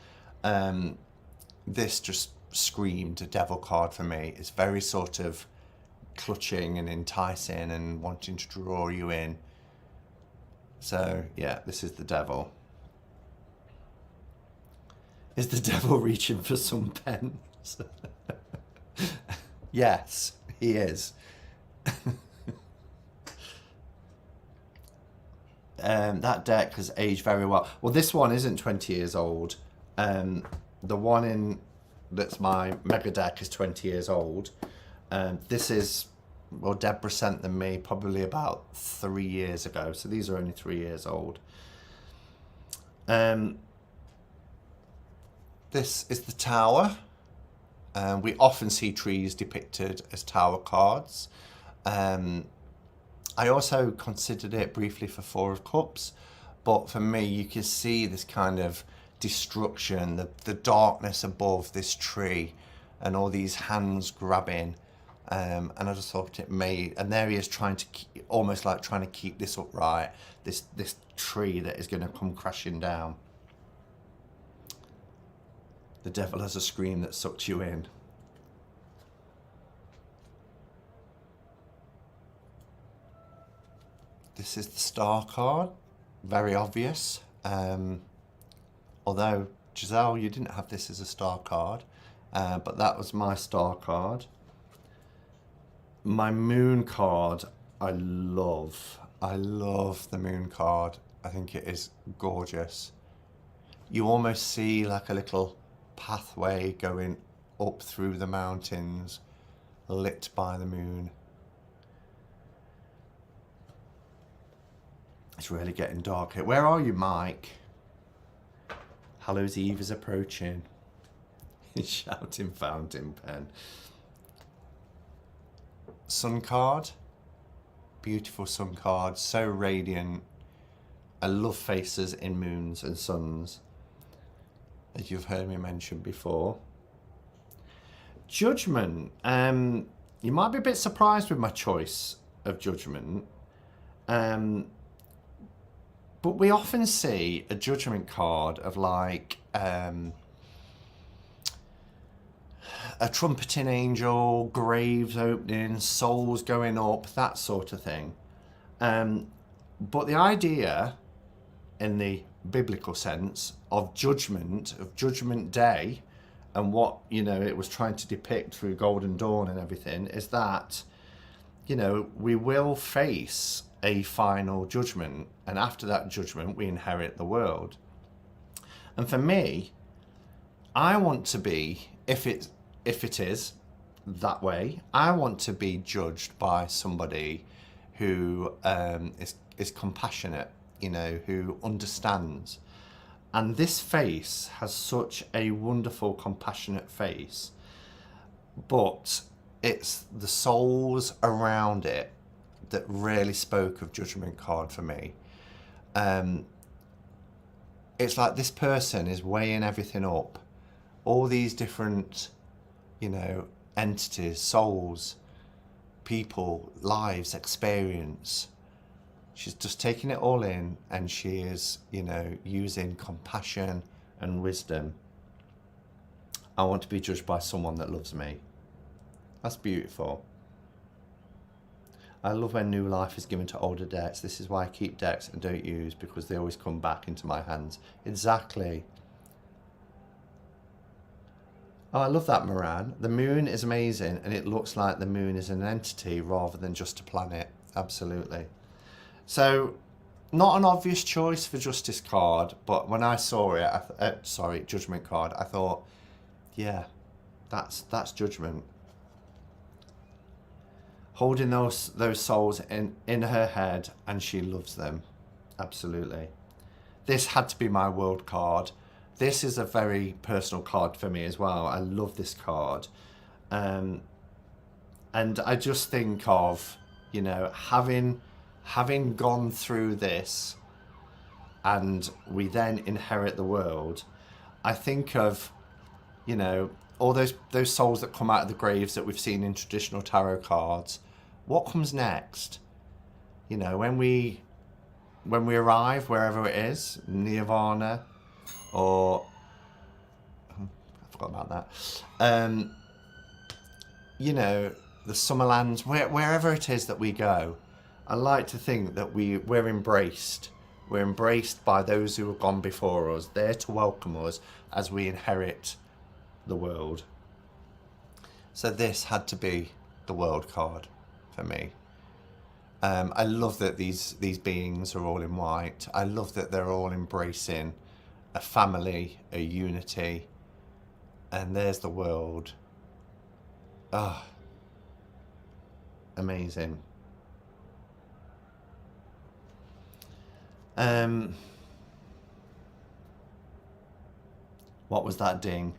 [SPEAKER 1] This just screamed a devil card for me. It's very sort of clutching and enticing and wanting to draw you in. So yeah, this is the devil. Is the devil reaching for some pens? Yes, he is. That deck has aged very well. Well, this one isn't 20 years old. The one that's my mega deck is 20 years old. This is, well, Deborah sent them me probably about 3 years ago. So these are only 3 years old. This is the tower. We often see trees depicted as tower cards. I also considered it briefly for Four of Cups, but for me, you can see this kind of destruction, the darkness above this tree, and all these hands grabbing. And I just thought it made, and there he is trying to keep, almost like trying to keep this upright, this tree that is going to come crashing down. The devil has a scream that sucks you in. This is the star card, very obvious. Although, Giselle, you didn't have this as a star card, but that was my star card. My moon card, I love the moon card. I think it is gorgeous. You almost see like a little pathway going up through the mountains, lit by the moon. It's really getting dark here. Where are you, Mike? Hallows Eve is approaching. He's shouting fountain pen. sun card. Beautiful sun card, so radiant. I love faces in moons and suns, as you've heard me mention before. Judgment. You might be a bit surprised with my choice of Judgment. But we often see a Judgment card of like a trumpeting angel, graves opening, souls going up, that sort of thing. But the idea, in the biblical sense, of judgment day, and what, you know, it was trying to depict through Golden Dawn and everything, is that, you know, we will face a final judgment, and after that judgment we inherit the world. And for me, I want to be, if it is that way, I want to be judged by somebody who is compassionate, you know, who understands. And this face has such a wonderful, compassionate face, but it's the souls around it that really spoke of Judgment card for me. It's like this person is weighing everything up, all these different, you know, entities, souls, people, lives, experience. She's just taking it all in, and she is, you know, using compassion and wisdom. I want to be judged by someone that loves me. That's beautiful. I love when new life is given to older decks. This is why I keep decks and don't use, because they always come back into my hands. Exactly. Oh, I love that, Moran. The moon is amazing, and it looks like the moon is an entity rather than just a planet. Absolutely. So, not an obvious choice for Justice card, but when I saw it, Judgment card, I thought, yeah, that's Judgment. Holding those souls in her head, and she loves them. Absolutely. This had to be my world card. This is a very personal card for me as well. I love this card. And I just think of, you know, having gone through this and we then inherit the world, I think of, you know, all those souls that come out of the graves that we've seen in traditional tarot cards. What comes next? You know, when we arrive wherever it is, Nirvana, or I forgot about that. You know, the Summerlands, wherever it is that we go, I like to think that we're embraced. We're embraced by those who have gone before us, there to welcome us as we inherit the world. So this had to be the world card for me. I love that these beings are all in white. I love that they're all embracing a family, a unity, and there's the world. Ah, oh, amazing. What was that ding?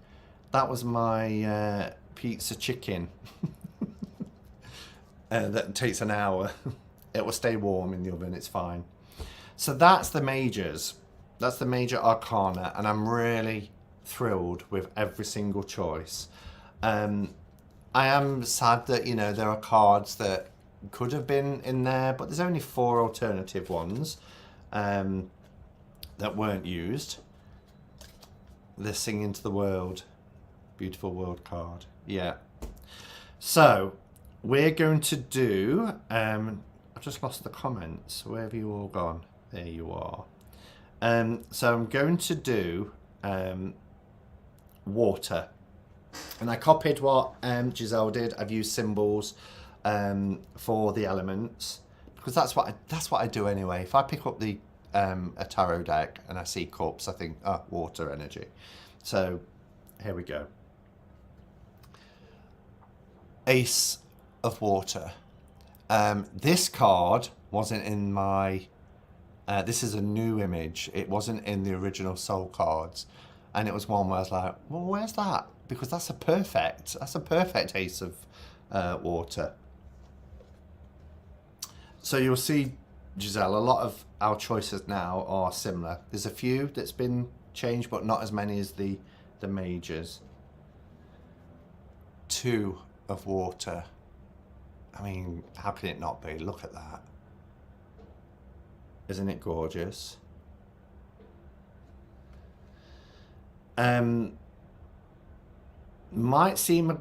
[SPEAKER 1] That was my pizza chicken. That takes an hour. It will stay warm in the oven, it's fine. So that's the majors. That's the major arcana, and I'm really thrilled with every single choice. I am sad that, you know, there are cards that could have been in there, but there's only 4 alternative ones that weren't used. The Singing to the World. Beautiful world card. Yeah. So, we're going to do... I've just lost the comments. Where have you all gone? There you are. So I'm going to do water. And I copied what Giselle did. I've used symbols for the elements, because that's what I do anyway. If I pick up the a tarot deck and I see cups, I think, oh, water energy. So here we go. Ace of Water. This card wasn't in my... this is a new image. It wasn't in the original soul cards. And it was one where I was like, well, where's that? Because that's a perfect Ace of Water. So you'll see, Giselle, a lot of our choices now are similar. There's a few that's been changed, but not as many as the majors. 2 of water. I mean, how can it not be? Look at that. Isn't it gorgeous? Might seem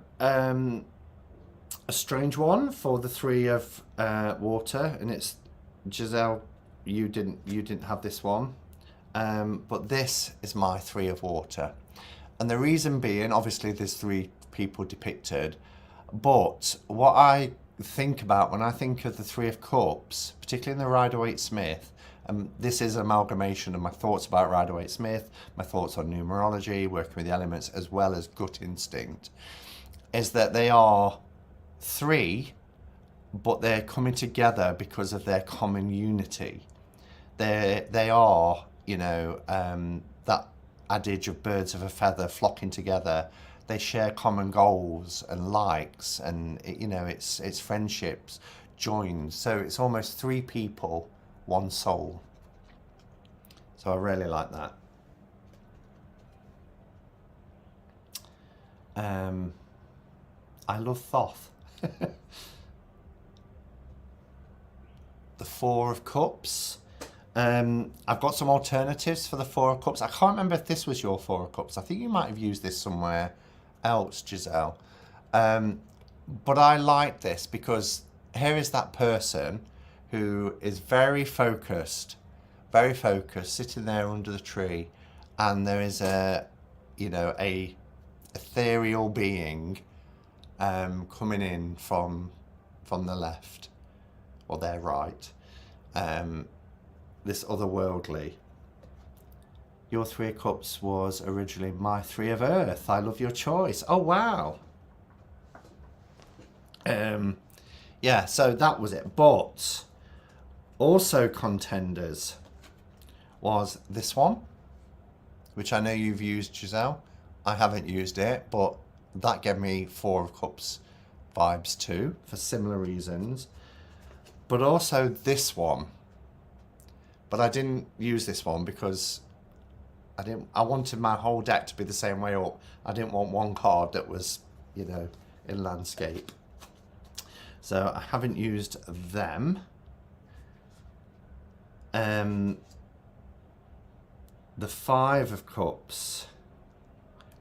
[SPEAKER 1] a strange one for the 3 of water, and it's Giselle. You didn't have this one, but this is my 3 of water, and the reason being, obviously, there's 3 people depicted, but what I think about when I think of the 3 of Cups, particularly in the Rider-Waite-Smith, this is an amalgamation of my thoughts about Rider-Waite-Smith, my thoughts on numerology, working with the elements, as well as gut instinct, is that they are 3, but they're coming together because of their common unity. They are, you know, that adage of birds of a feather flocking together. They share common goals and likes, and you know, it's friendships joined. So it's almost 3 people, 1 soul. So I really like that. I love Thoth. The 4 of Cups. I've got some alternatives for the 4 of Cups. I can't remember if this was your 4 of Cups. I think you might have used this somewhere else, Giselle. But I like this because here is that person who is very focused, sitting there under the tree, and there is a, you know, a ethereal being coming in from the left or their right. This otherworldly. Your 3 of Cups was originally my 3 of Earth. I love your choice. Oh, wow. Yeah, so that was it. But also contenders was this one, which I know you've used, Giselle. I haven't used it, but that gave me 4 of Cups vibes too, for similar reasons. But also this one. But I didn't use this one because I wanted my whole deck to be the same way up. I didn't want one card that was, you know, in landscape. So I haven't used them. The 5 of Cups.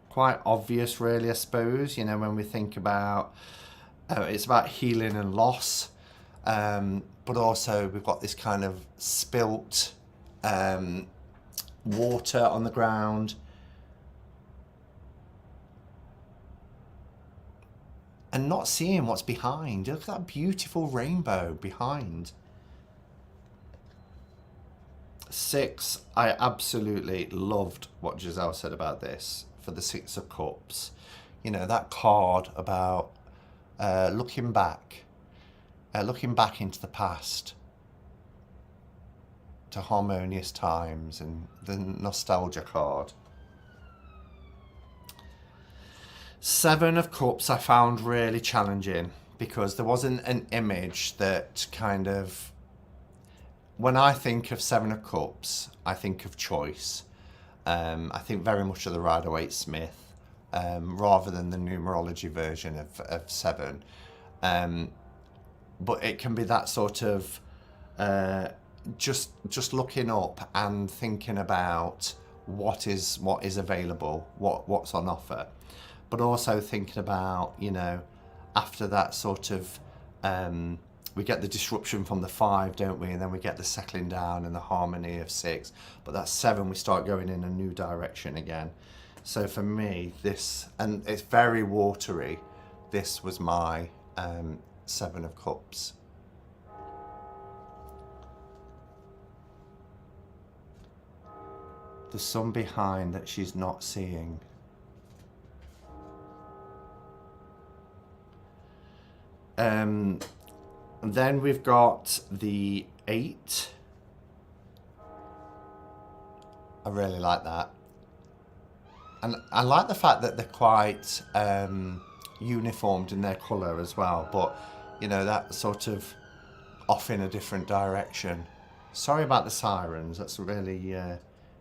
[SPEAKER 1] Quite obvious, really, I suppose. You know, when we think about, it's about healing and loss. But also we've got this kind of spilt water on the ground. And not seeing what's behind. Look at that beautiful rainbow behind. 6, I absolutely loved what Giselle said about this for the 6 of Cups. You know, that card about looking back into the past, to harmonious times, and the nostalgia card. 7 of Cups I found really challenging because there wasn't an image that kind of, when I think of 7 of Cups, I think of choice. I think very much of the Rider-Waite-Smith, rather than the numerology version of 7. But it can be that sort of just looking up and thinking about what is available, what's on offer, but also thinking about, you know, after that sort of we get the disruption from the 5, don't we, and then we get the settling down and the harmony of 6, but that 7 we start going in a new direction again. So for me, this, and it's very watery, this was my 7 of Cups. The sun behind that she's not seeing. Then we've got the 8. I really like that. And I like the fact that they're quite uniformed in their colour as well. But, you know, that sort of off in a different direction. Sorry about the sirens, that's really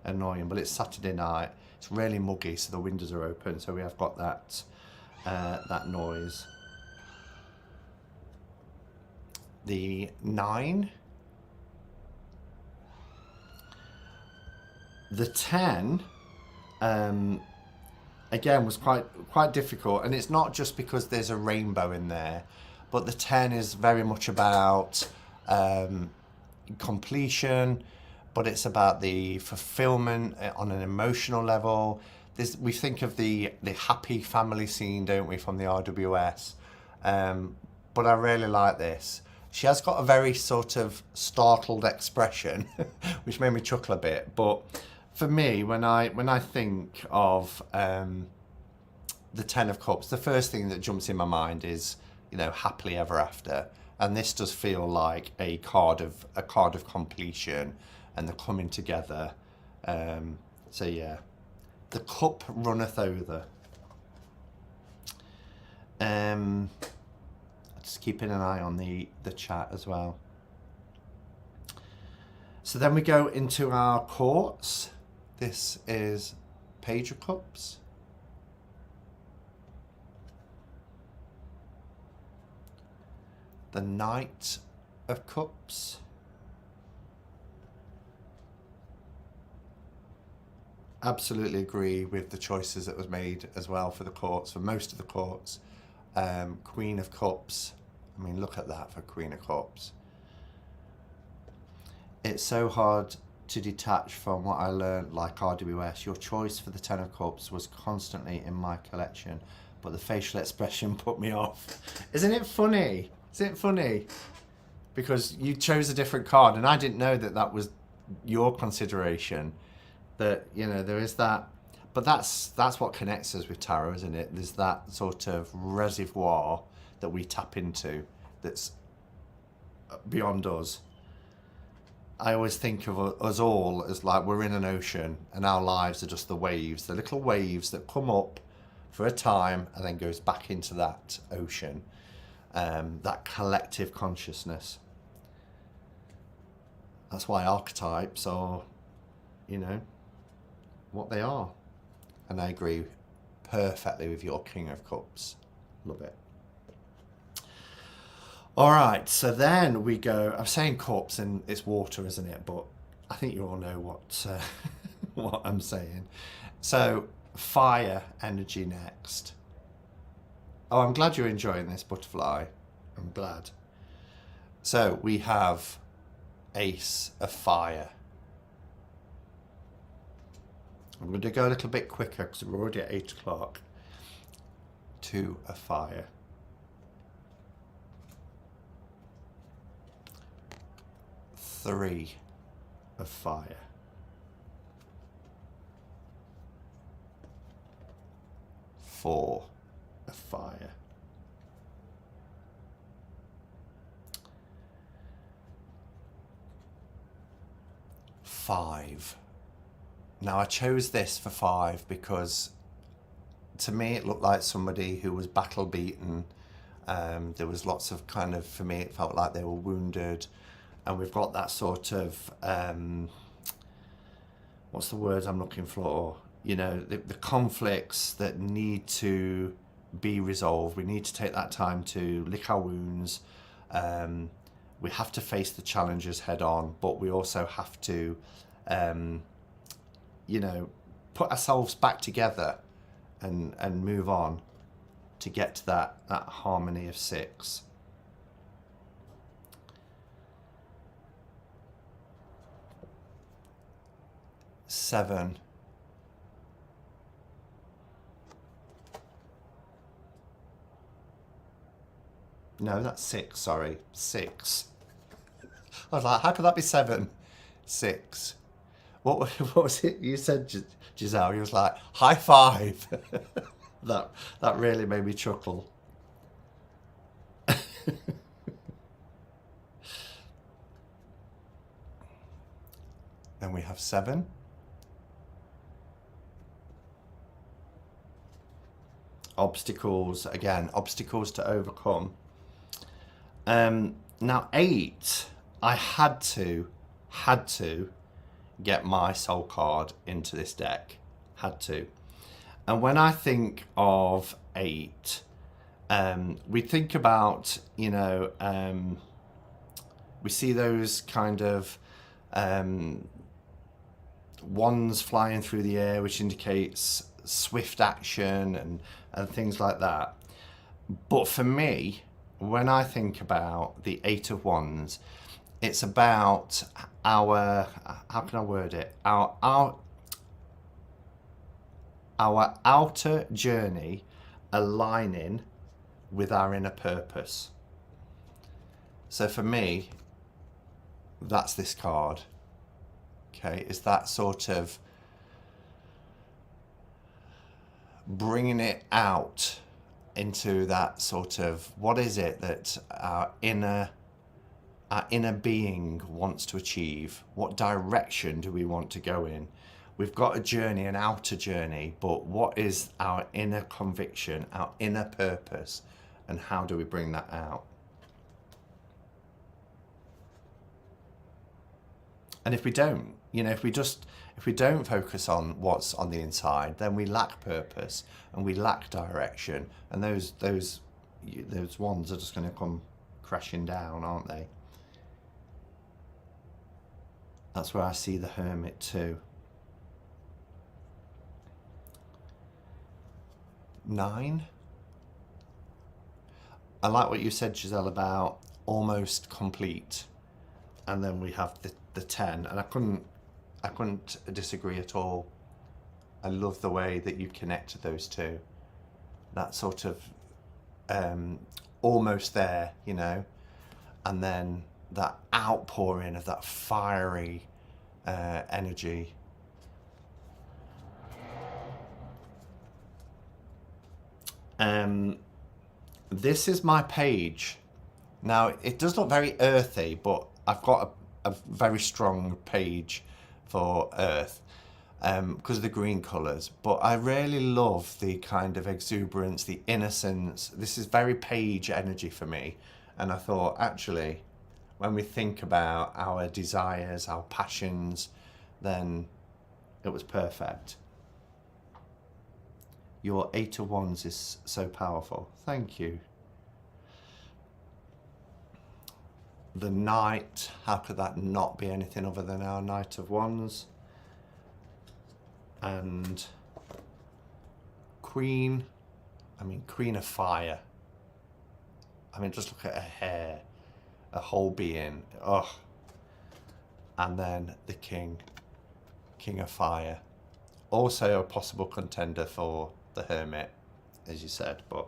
[SPEAKER 1] annoying, but it's Saturday night. It's really muggy, so the windows are open, so we have got that that noise. The 9. The 10, again, was quite difficult, and it's not just because there's a rainbow in there, but the 10 is very much about completion, but it's about the fulfillment on an emotional level. We think of the happy family scene, don't we, from the RWS? But I really like this. She has got a very sort of startled expression, which made me chuckle a bit. But for me, when I think of the 10 of Cups, the first thing that jumps in my mind is, you know, happily ever after. And this does feel like a card of completion and the coming together. So yeah, the cup runneth over. Just keeping an eye on the chat as well. So then we go into our courts. This is Page of Cups. The Knight of Cups. Absolutely agree with the choices that was made as well for the courts, for most of the courts. Queen of Cups. I mean, look at that for Queen of Cups. It's so hard to detach from what I learned, like RWS. Your choice for the 10 of Cups was constantly in my collection, but the facial expression put me off. Isn't it funny? Isn't it funny? Because you chose a different card, and I didn't know that that was your consideration. That, you know, there is that. But that's what connects us with tarot, isn't it? There's that sort of reservoir that we tap into that's beyond us. I always think of us all as like we're in an ocean, and our lives are just the waves, the little waves that come up for a time and then goes back into that ocean, that collective consciousness. That's why archetypes are, you know, what they are. And I agree perfectly with your King of Cups. Love it. All right, so then we go. I'm saying cups and it's water, isn't it? But I think you all know what what I'm saying. So fire energy next. Oh, I'm glad you're enjoying this, Butterfly. I'm glad. So we have Ace of Fire. I'm going to go a little bit quicker because we're already at 8 o'clock. 2 of Fire. 3 of Fire. 4 of Fire. 5. Now I chose this for 5 because to me it looked like somebody who was battle beaten. There was lots of kind of, for me it felt like they were wounded, and we've got that sort of what's the word I'm looking for, you know, the conflicts that need to be resolved. We need to take that time to lick our wounds. We have to face the challenges head on, but we also have to you know, put ourselves back together and move on to get to that harmony of 6. 7. No, that's 6, sorry. 6. I was like, how could that be 7? 6. What was it you said, Giselle? He was like, high five. that really made me chuckle. Then we have 7. Obstacles, again, obstacles to overcome. Now 8, I had to get my soul card into this deck. Had to. And when I think of 8, we think about, you know, we see those kind of wands flying through the air, which indicates swift action and things like that. But for me, when I think about the 8 of Wands, it's about our, how can I word it? Our outer journey aligning with our inner purpose. So for me, that's this card. Okay, is that sort of bringing it out into that sort of, what is it that our inner being wants to achieve? What direction do we want to go in? We've got a journey, an outer journey, but what is our inner conviction, our inner purpose, and how do we bring that out? And if we don't, you know, if we don't focus on what's on the inside, then we lack purpose and we lack direction, and those wands are just going to come crashing down, aren't they? That's where I see the Hermit too. 9. I like what you said, Giselle, about almost complete, and then we have the 10, and I couldn't disagree at all. I love the way that you connected those two. That sort of almost there, you know, and then that outpouring of that fiery energy. This is my page. Now, it does look very earthy, but I've got a very strong page for earth because of the green colours. But I really love the kind of exuberance, the innocence. This is very page energy for me. And I thought, actually, when we think about our desires, our passions, then it was perfect. Your 8 of Wands is so powerful. Thank you. The Knight, how could that not be anything other than our Knight of Wands? And Queen, I mean, Queen of Fire. I mean, just look at her hair, her whole being, oh. And then the King, King of Fire. Also a possible contender for the Hermit, as you said, but.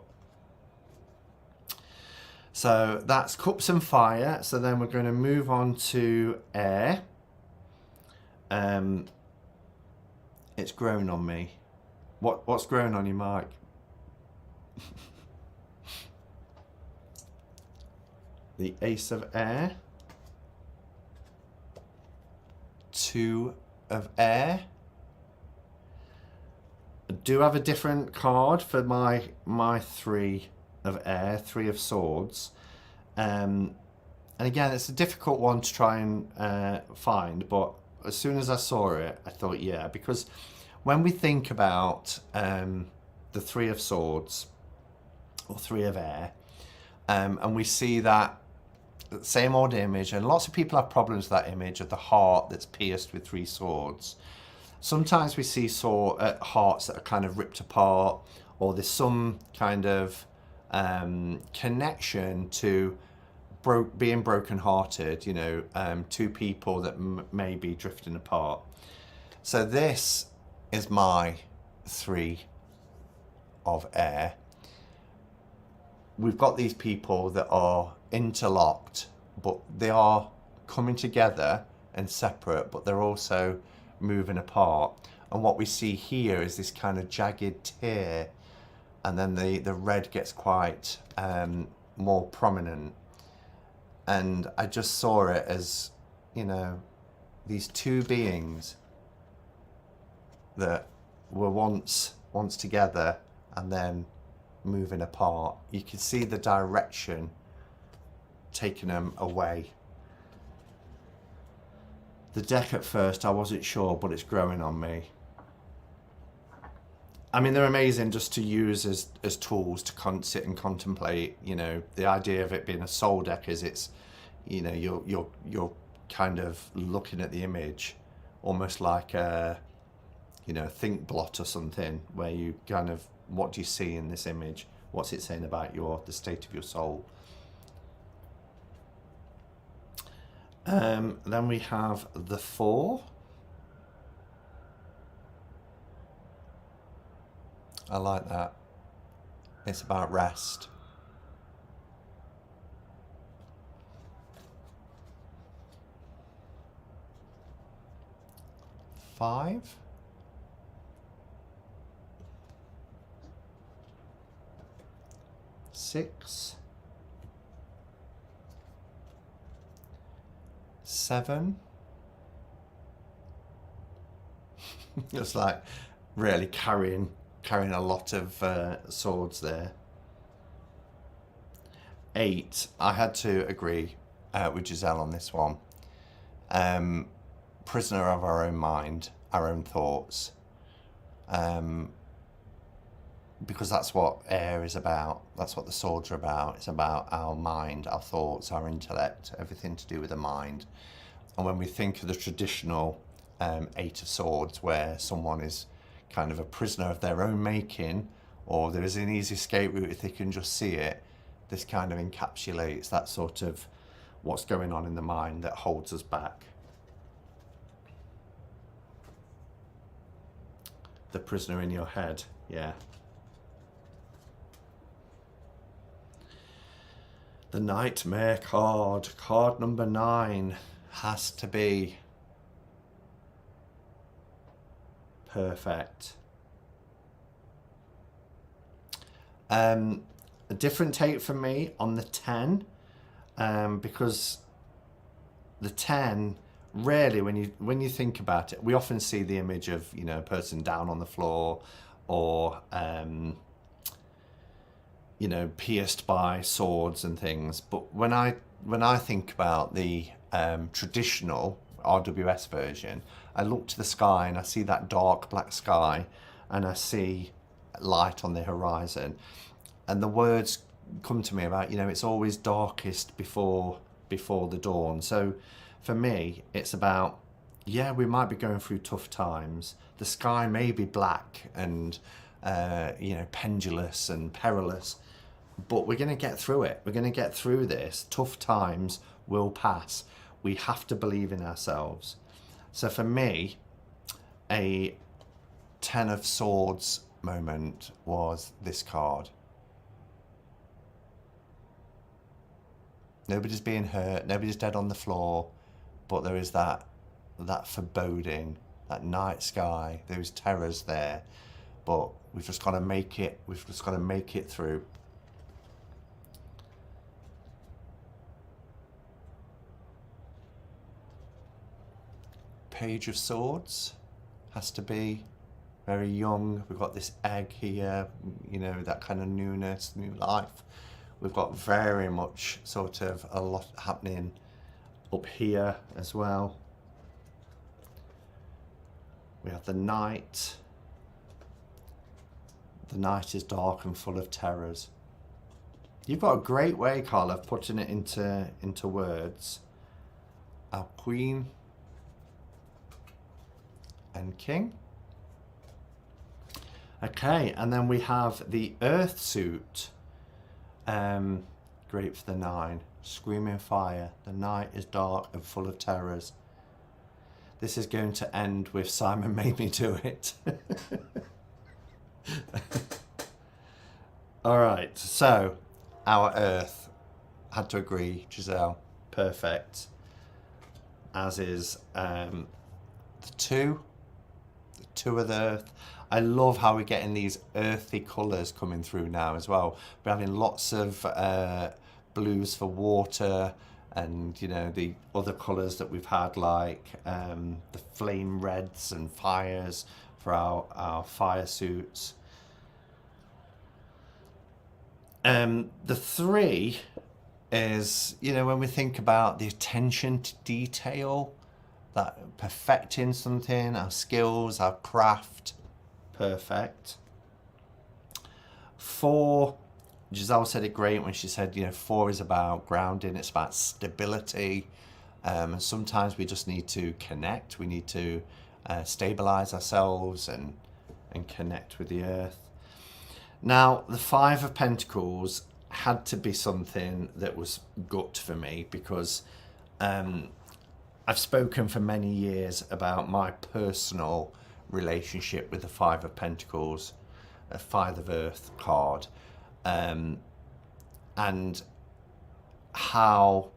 [SPEAKER 1] So that's Cups and Fire. So then we're going to move on to Air. It's grown on me. What's grown on you, Mike? The Ace of Air. 2 of Air. I do have a different card for my 3 of Air, 3 of Swords. And again, it's a difficult one to try and find, but as soon as I saw it, I thought, yeah, because when we think about the 3 of Swords or 3 of Air, and we see that same old image, and lots of people have problems with that image of the heart that's pierced with 3 swords. Sometimes we see hearts that are kind of ripped apart, or there's some kind of connection to being broken-hearted, you know, 2 people that may be drifting apart. So this is my 3 of Air. We've got these people that are interlocked, but they are coming together and separate, but they're also moving apart. And what we see here is this kind of jagged tear, and then the red gets quite more prominent. And I just saw it as, you know, these 2 beings that were once together and then moving apart. You can see the direction taken them away. The deck at first, I wasn't sure, but it's growing on me. I mean, they're amazing just to use as tools to sit and contemplate. You know, the idea of it being a soul deck is it's, you know, you're kind of looking at the image, almost like a, you know, think blot or something, where you kind of, what do you see in this image? What's it saying about the state of your soul? Then we have the 4. I like that. It's about rest. 5. 6. 7. It's like really carrying a lot of swords there. 8. I had to agree with Giselle on this one. Prisoner of our own mind, our own thoughts. Because that's what air is about. That's what the swords are about. It's about our mind, our thoughts, our intellect, everything to do with the mind. And when we think of the traditional 8 of Swords, where someone is kind of a prisoner of their own making, or there is an easy escape route if they can just see it, this kind of encapsulates that sort of what's going on in the mind that holds us back. The prisoner in your head, yeah. The Nightmare card, card number 9, has to be perfect. A different take for me on the 10, because the 10, really, when you think about it, we often see the image of, you know, a person down on the floor, or you know, pierced by swords and things. But when I think about the traditional RWS version, I look to the sky and I see that dark black sky, and I see light on the horizon, and the words come to me about, you know, it's always darkest before the dawn. So for me, it's about, yeah, we might be going through tough times. The sky may be black and you know, pendulous and perilous, but we're going to get through it. We're going to get through this. Tough times will pass. We have to believe in ourselves. So for me, a 10 of Swords moment was this card. Nobody's being hurt. Nobody's dead on the floor. But there is that foreboding, that night sky, those terrors there. But we've just got to make it. We've just got to make it through. Page of Swords has to be very young. We've got this egg here, you know, that kind of newness, new life. We've got very much sort of a lot happening up here as well. We have the night. The night is dark and full of terrors. You've got a great way, Carl, of putting it into words. Our Queen and King. Okay, and then we have the Earth suit. Great for the 9. Screaming fire. The night is dark and full of terrors. This is going to end with Simon made me do it. All right, so our Earth, had to agree, Giselle, perfect. As is the 2 of the Earth. I love how we're getting these earthy colours coming through now as well. We're having lots of blues for water, and you know, the other colours that we've had, like the flame reds and fires for our fire suits. The 3 is, you know, when we think about the attention to detail, that perfecting something, our skills, our craft, perfect. 4, Giselle said it great when she said, you know, 4 is about grounding, it's about stability. And sometimes we just need to connect, we need to stabilize ourselves and connect with the earth. Now, the 5 of Pentacles had to be something that was gut for me, because I've spoken for many years about my personal relationship with the 5 of Pentacles, a 5 of Earth card, and how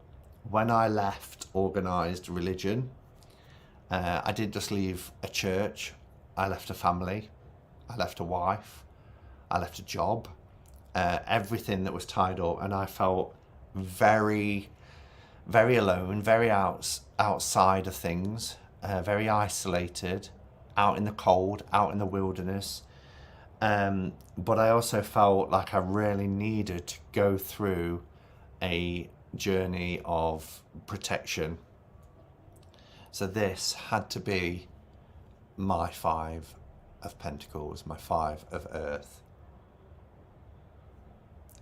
[SPEAKER 1] when I left organised religion, I didn't just leave a church, I left a family, I left a wife, I left a job, everything that was tied up, and I felt very, very alone, very outside of things, very isolated, out in the cold, out in the wilderness. But I also felt like I really needed to go through a journey of protection. So this had to be my 5 of Pentacles, my 5 of Earth.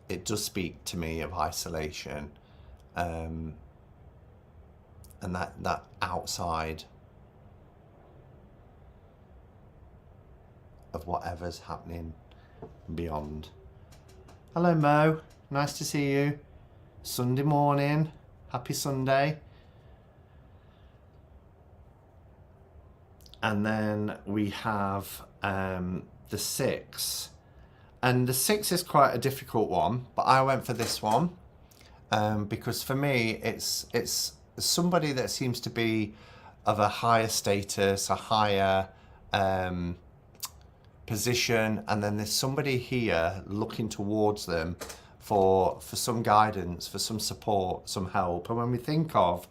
[SPEAKER 1] It does speak to me of isolation, and that outside of whatever's happening beyond. Hello Mo, nice to see you. Sunday morning, happy Sunday. And then we have the 6. And the 6 is quite a difficult one, but I went for this one because for me it's somebody that seems to be of a higher status, a higher position, and then there's somebody here looking towards them for some guidance, for some support, some help. And when we think of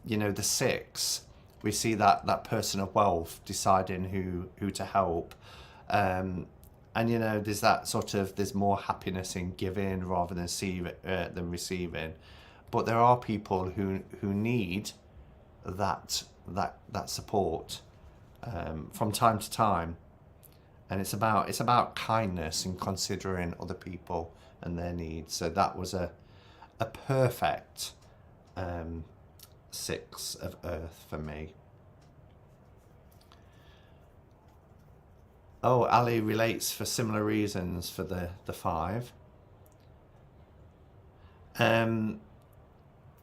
[SPEAKER 1] you know, the 6, we see that person of wealth deciding who to help. And, you know, there's that sort of, there's more happiness in giving rather than receiving. But there are people who need that support from time to time. And it's about kindness and considering other people and their needs. So that was a perfect 6 of Earth for me. Oh, Ali relates for similar reasons for the 5.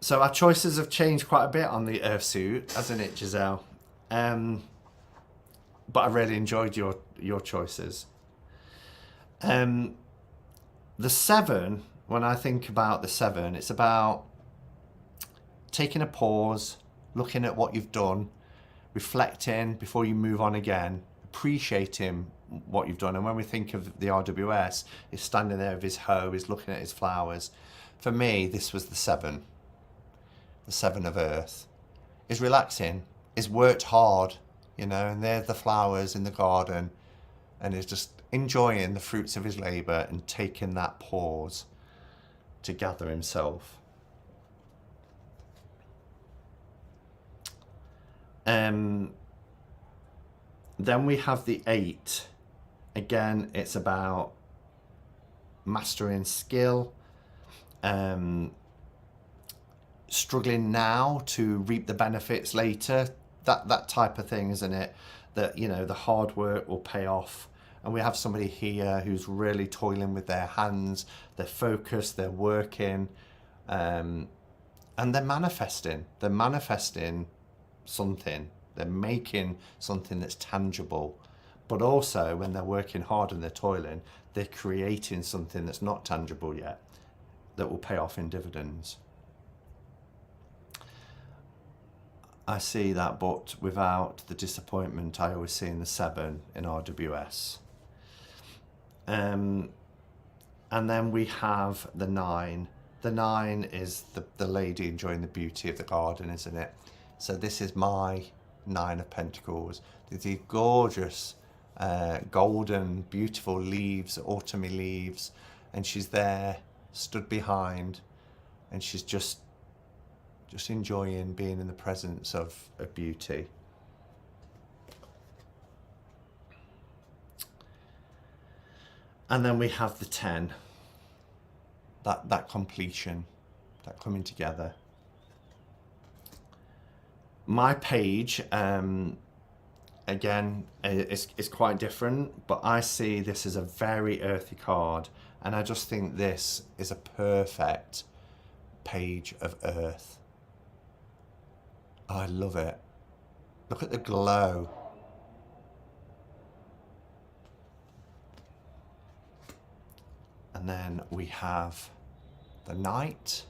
[SPEAKER 1] So our choices have changed quite a bit on the Earth suit, hasn't it, Giselle? But I really enjoyed your choices. The 7, when I think about the 7, it's about taking a pause, looking at what you've done, reflecting before you move on again, appreciating what you've done. And when we think of the RWS, he's standing there with his hoe, he's looking at his flowers. For me, this was the 7 of Earth. He's relaxing, he's worked hard, you know, and there's the flowers in the garden, and he's just enjoying the fruits of his labour and taking that pause to gather himself. Then we have the 8. Again, it's about mastering skill, struggling now to reap the benefits later. That type of thing, isn't it? That, you know, the hard work will pay off. And we have somebody here who's really toiling with their hands, they're focused, they're working, and they're manifesting. They're manifesting something. They're making something that's tangible. But also, when they're working hard and they're toiling, they're creating something that's not tangible yet, that will pay off in dividends. I see that, but without the disappointment I always see in the 7 in RWS. And then we have the 9. The 9 is the lady enjoying the beauty of the garden, isn't it? So this is my 9 of Pentacles. These gorgeous golden, beautiful leaves, autumny leaves, and she's there, stood behind, and she's just enjoying being in the presence of beauty. And then we have the 10, that completion, that coming together. My page, again, is quite different, but I see this as a very earthy card, and I just think this is a perfect page of earth. Oh, I love it. Look at the glow. And then we have the Knight.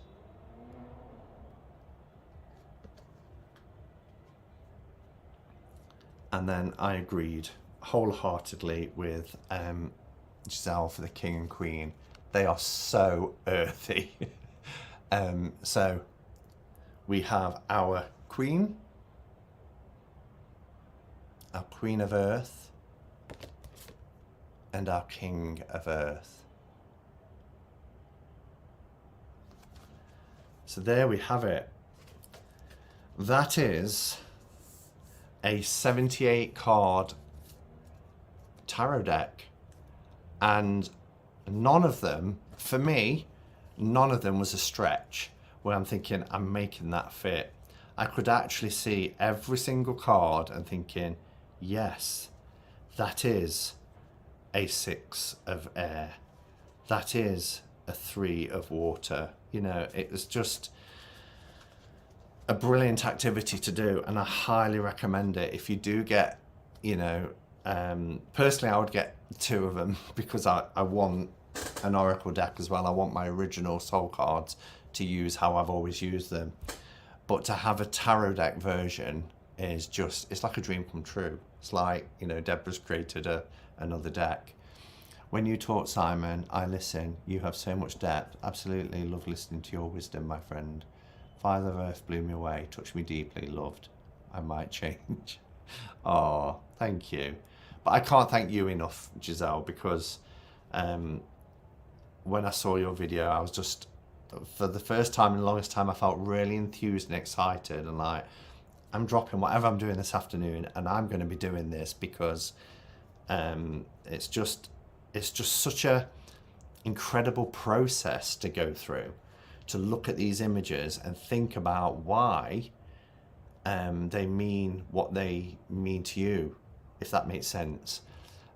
[SPEAKER 1] And then I agreed wholeheartedly with Giselle for the King and Queen. They are so earthy. So we have our Queen of Earth, and our King of Earth. So there we have it. That is a 78 card tarot deck, and none of them, for me, none of them was a stretch where I'm thinking I'm making that fit. I could actually see every single card and thinking, yes, that is a 6 of air, that is a 3 of water. You know, it was just a brilliant activity to do, and I highly recommend it. If you do get, you know, personally I would get 2 of them because I want an oracle deck as well. I want my original soul cards to use how I've always used them, but to have a tarot deck version is just, it's like a dream come true. It's like, you know, Deborah's created another deck. When you talk, Simon, I listen. You have so much depth. Absolutely love listening to your wisdom, my friend. Father of Earth blew me away, touched me deeply, loved. I might change. Oh, thank you. But I can't thank you enough, Giselle, because when I saw your video, I was just, for the first time in the longest time, I felt really enthused and excited, and like, I'm dropping whatever I'm doing this afternoon and I'm going to be doing this because it's just such a incredible process to go through, to look at these images and think about why they mean what they mean to you, if that makes sense.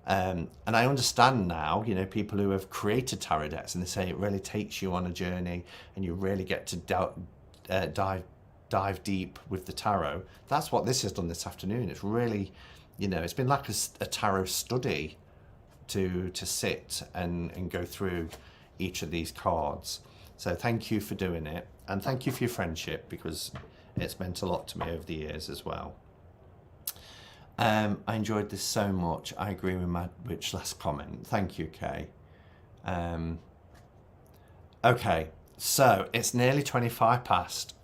[SPEAKER 1] And I understand now, you know, people who have created tarot decks, and they say it really takes you on a journey and you really get to dive deep with the tarot. That's what this has done this afternoon. It's really, you know, it's been like a tarot study to sit and go through each of these cards. So thank you for doing it, and thank you for your friendship, because it's meant a lot to me over the years as well. I enjoyed this so much. I agree with my last comment. Thank you, Kay. Okay, so it's nearly 25 past.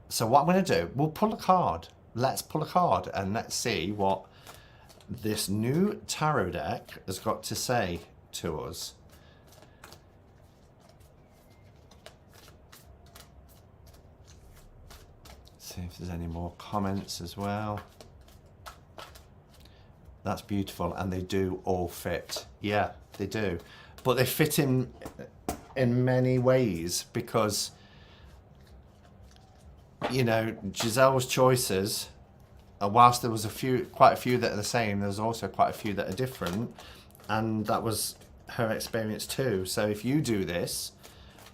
[SPEAKER 1] So what I'm going to do, we'll pull a card. Let's pull a card and let's see what this new tarot deck has got to say to us. See if there's any more comments as well. That's beautiful, and they do all fit. Yeah, they do. But they fit in many ways, because, you know, Giselle's choices, whilst there was quite a few that are the same, there's also quite a few that are different, and that was her experience too. So if you do this,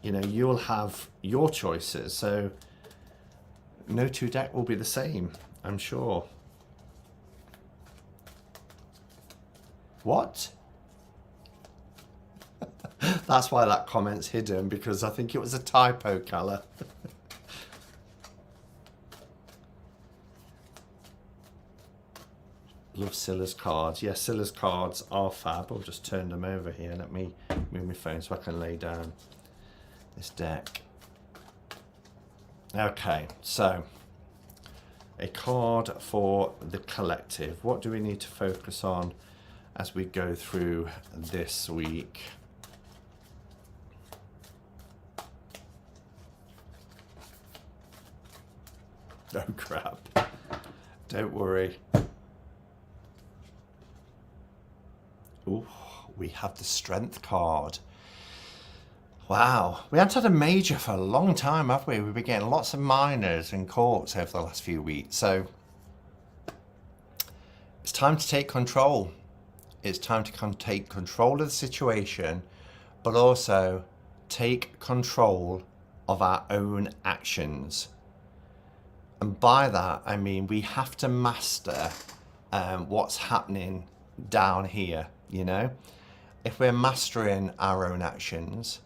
[SPEAKER 1] you know, you'll have your choices. So no two deck will be the same, I'm sure. What? That's why that comment's hidden, because I think it was a typo, Calla. Love Scylla's cards. Yes, Scylla's cards are fab. I'll just turn them over here. Let me move my phone so I can lay down this deck. Okay, so a card for the collective. What do we need to focus on as we go through this week? Oh crap. Don't worry. Ooh, we have the strength card. Wow, we haven't had a major for a long time, have we? We've been getting lots of minors and courts over the last few weeks, so it's time to take control. It's time to take control of the situation, but also take control of our own actions. And by that, I mean we have to master what's happening down here, you know? If we're mastering our own actions,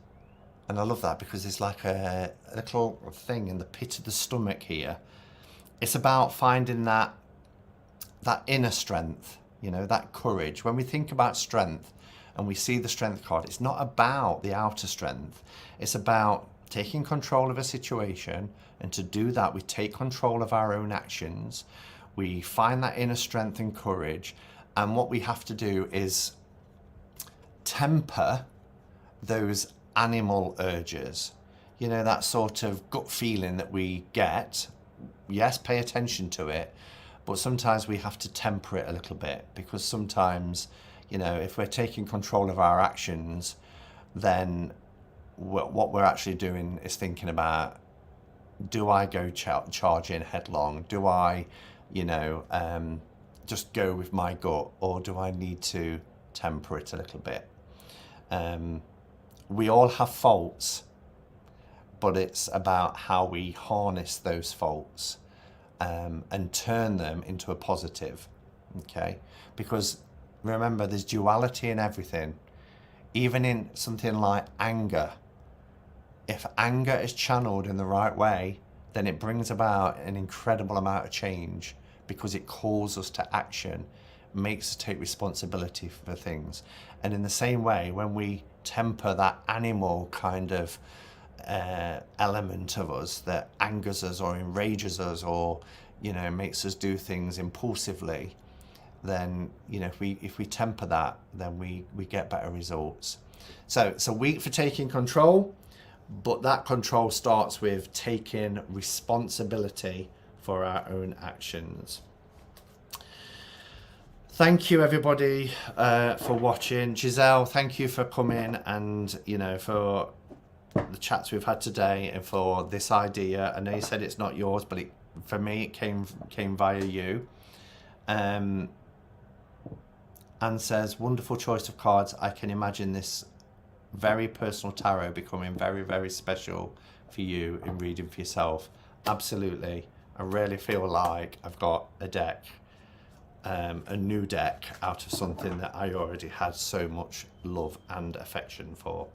[SPEAKER 1] and I love that because there's like a little thing in the pit of the stomach here. It's about finding that inner strength, you know, that courage. When we think about strength and we see the strength card, it's not about the outer strength. It's about taking control of a situation. And to do that, we take control of our own actions. We find that inner strength and courage. And what we have to do is temper those animal urges, you know, that sort of gut feeling that we get. Yes, pay attention to it, but sometimes we have to temper it a little bit, because sometimes, you know, if we're taking control of our actions, then what we're actually doing is thinking about, do I go charge in headlong? Do I, you know, just go with my gut, or do I need to temper it a little bit? We all have faults, but it's about how we harness those faults and turn them into a positive, okay? Because remember, there's duality in everything. Even in something like anger, if anger is channeled in the right way, then it brings about an incredible amount of change, because it calls us to action, makes us take responsibility for things. And in the same way, when we temper that animal kind of element of us that angers us or enrages us, or, you know, makes us do things impulsively, then, you know, if we temper that, then we get better results. So it's a week for taking control, but that control starts with taking responsibility for our own actions. Thank you, everybody, for watching. Giselle, thank you for coming, and, you know, for the chats we've had today, and for this idea. I know you said it's not yours, but for me it came via you. Anne says, wonderful choice of cards. I can imagine this very personal tarot becoming very, very special for you in reading for yourself. Absolutely. I really feel like I've got a deck, a new deck out of something that I already had so much love and affection for.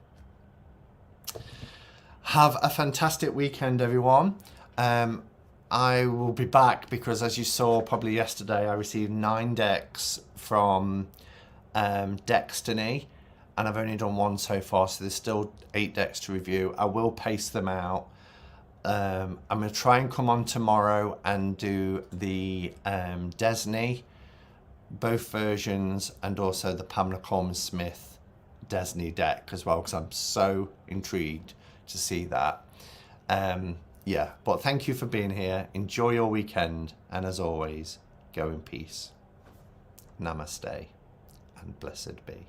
[SPEAKER 1] Have a fantastic weekend, everyone. I will be back because, as you saw probably yesterday, I received 9 decks from Destiny, and I've only done 1 so far, so there's still 8 decks to review. I will pace them out. I'm going to try and come on tomorrow and do the Destiny, both versions, and also the Pamela Coleman-Smith Destiny deck as well, because I'm so intrigued to see that. Yeah, but thank you for being here. Enjoy your weekend, and as always, go in peace. Namaste, and blessed be.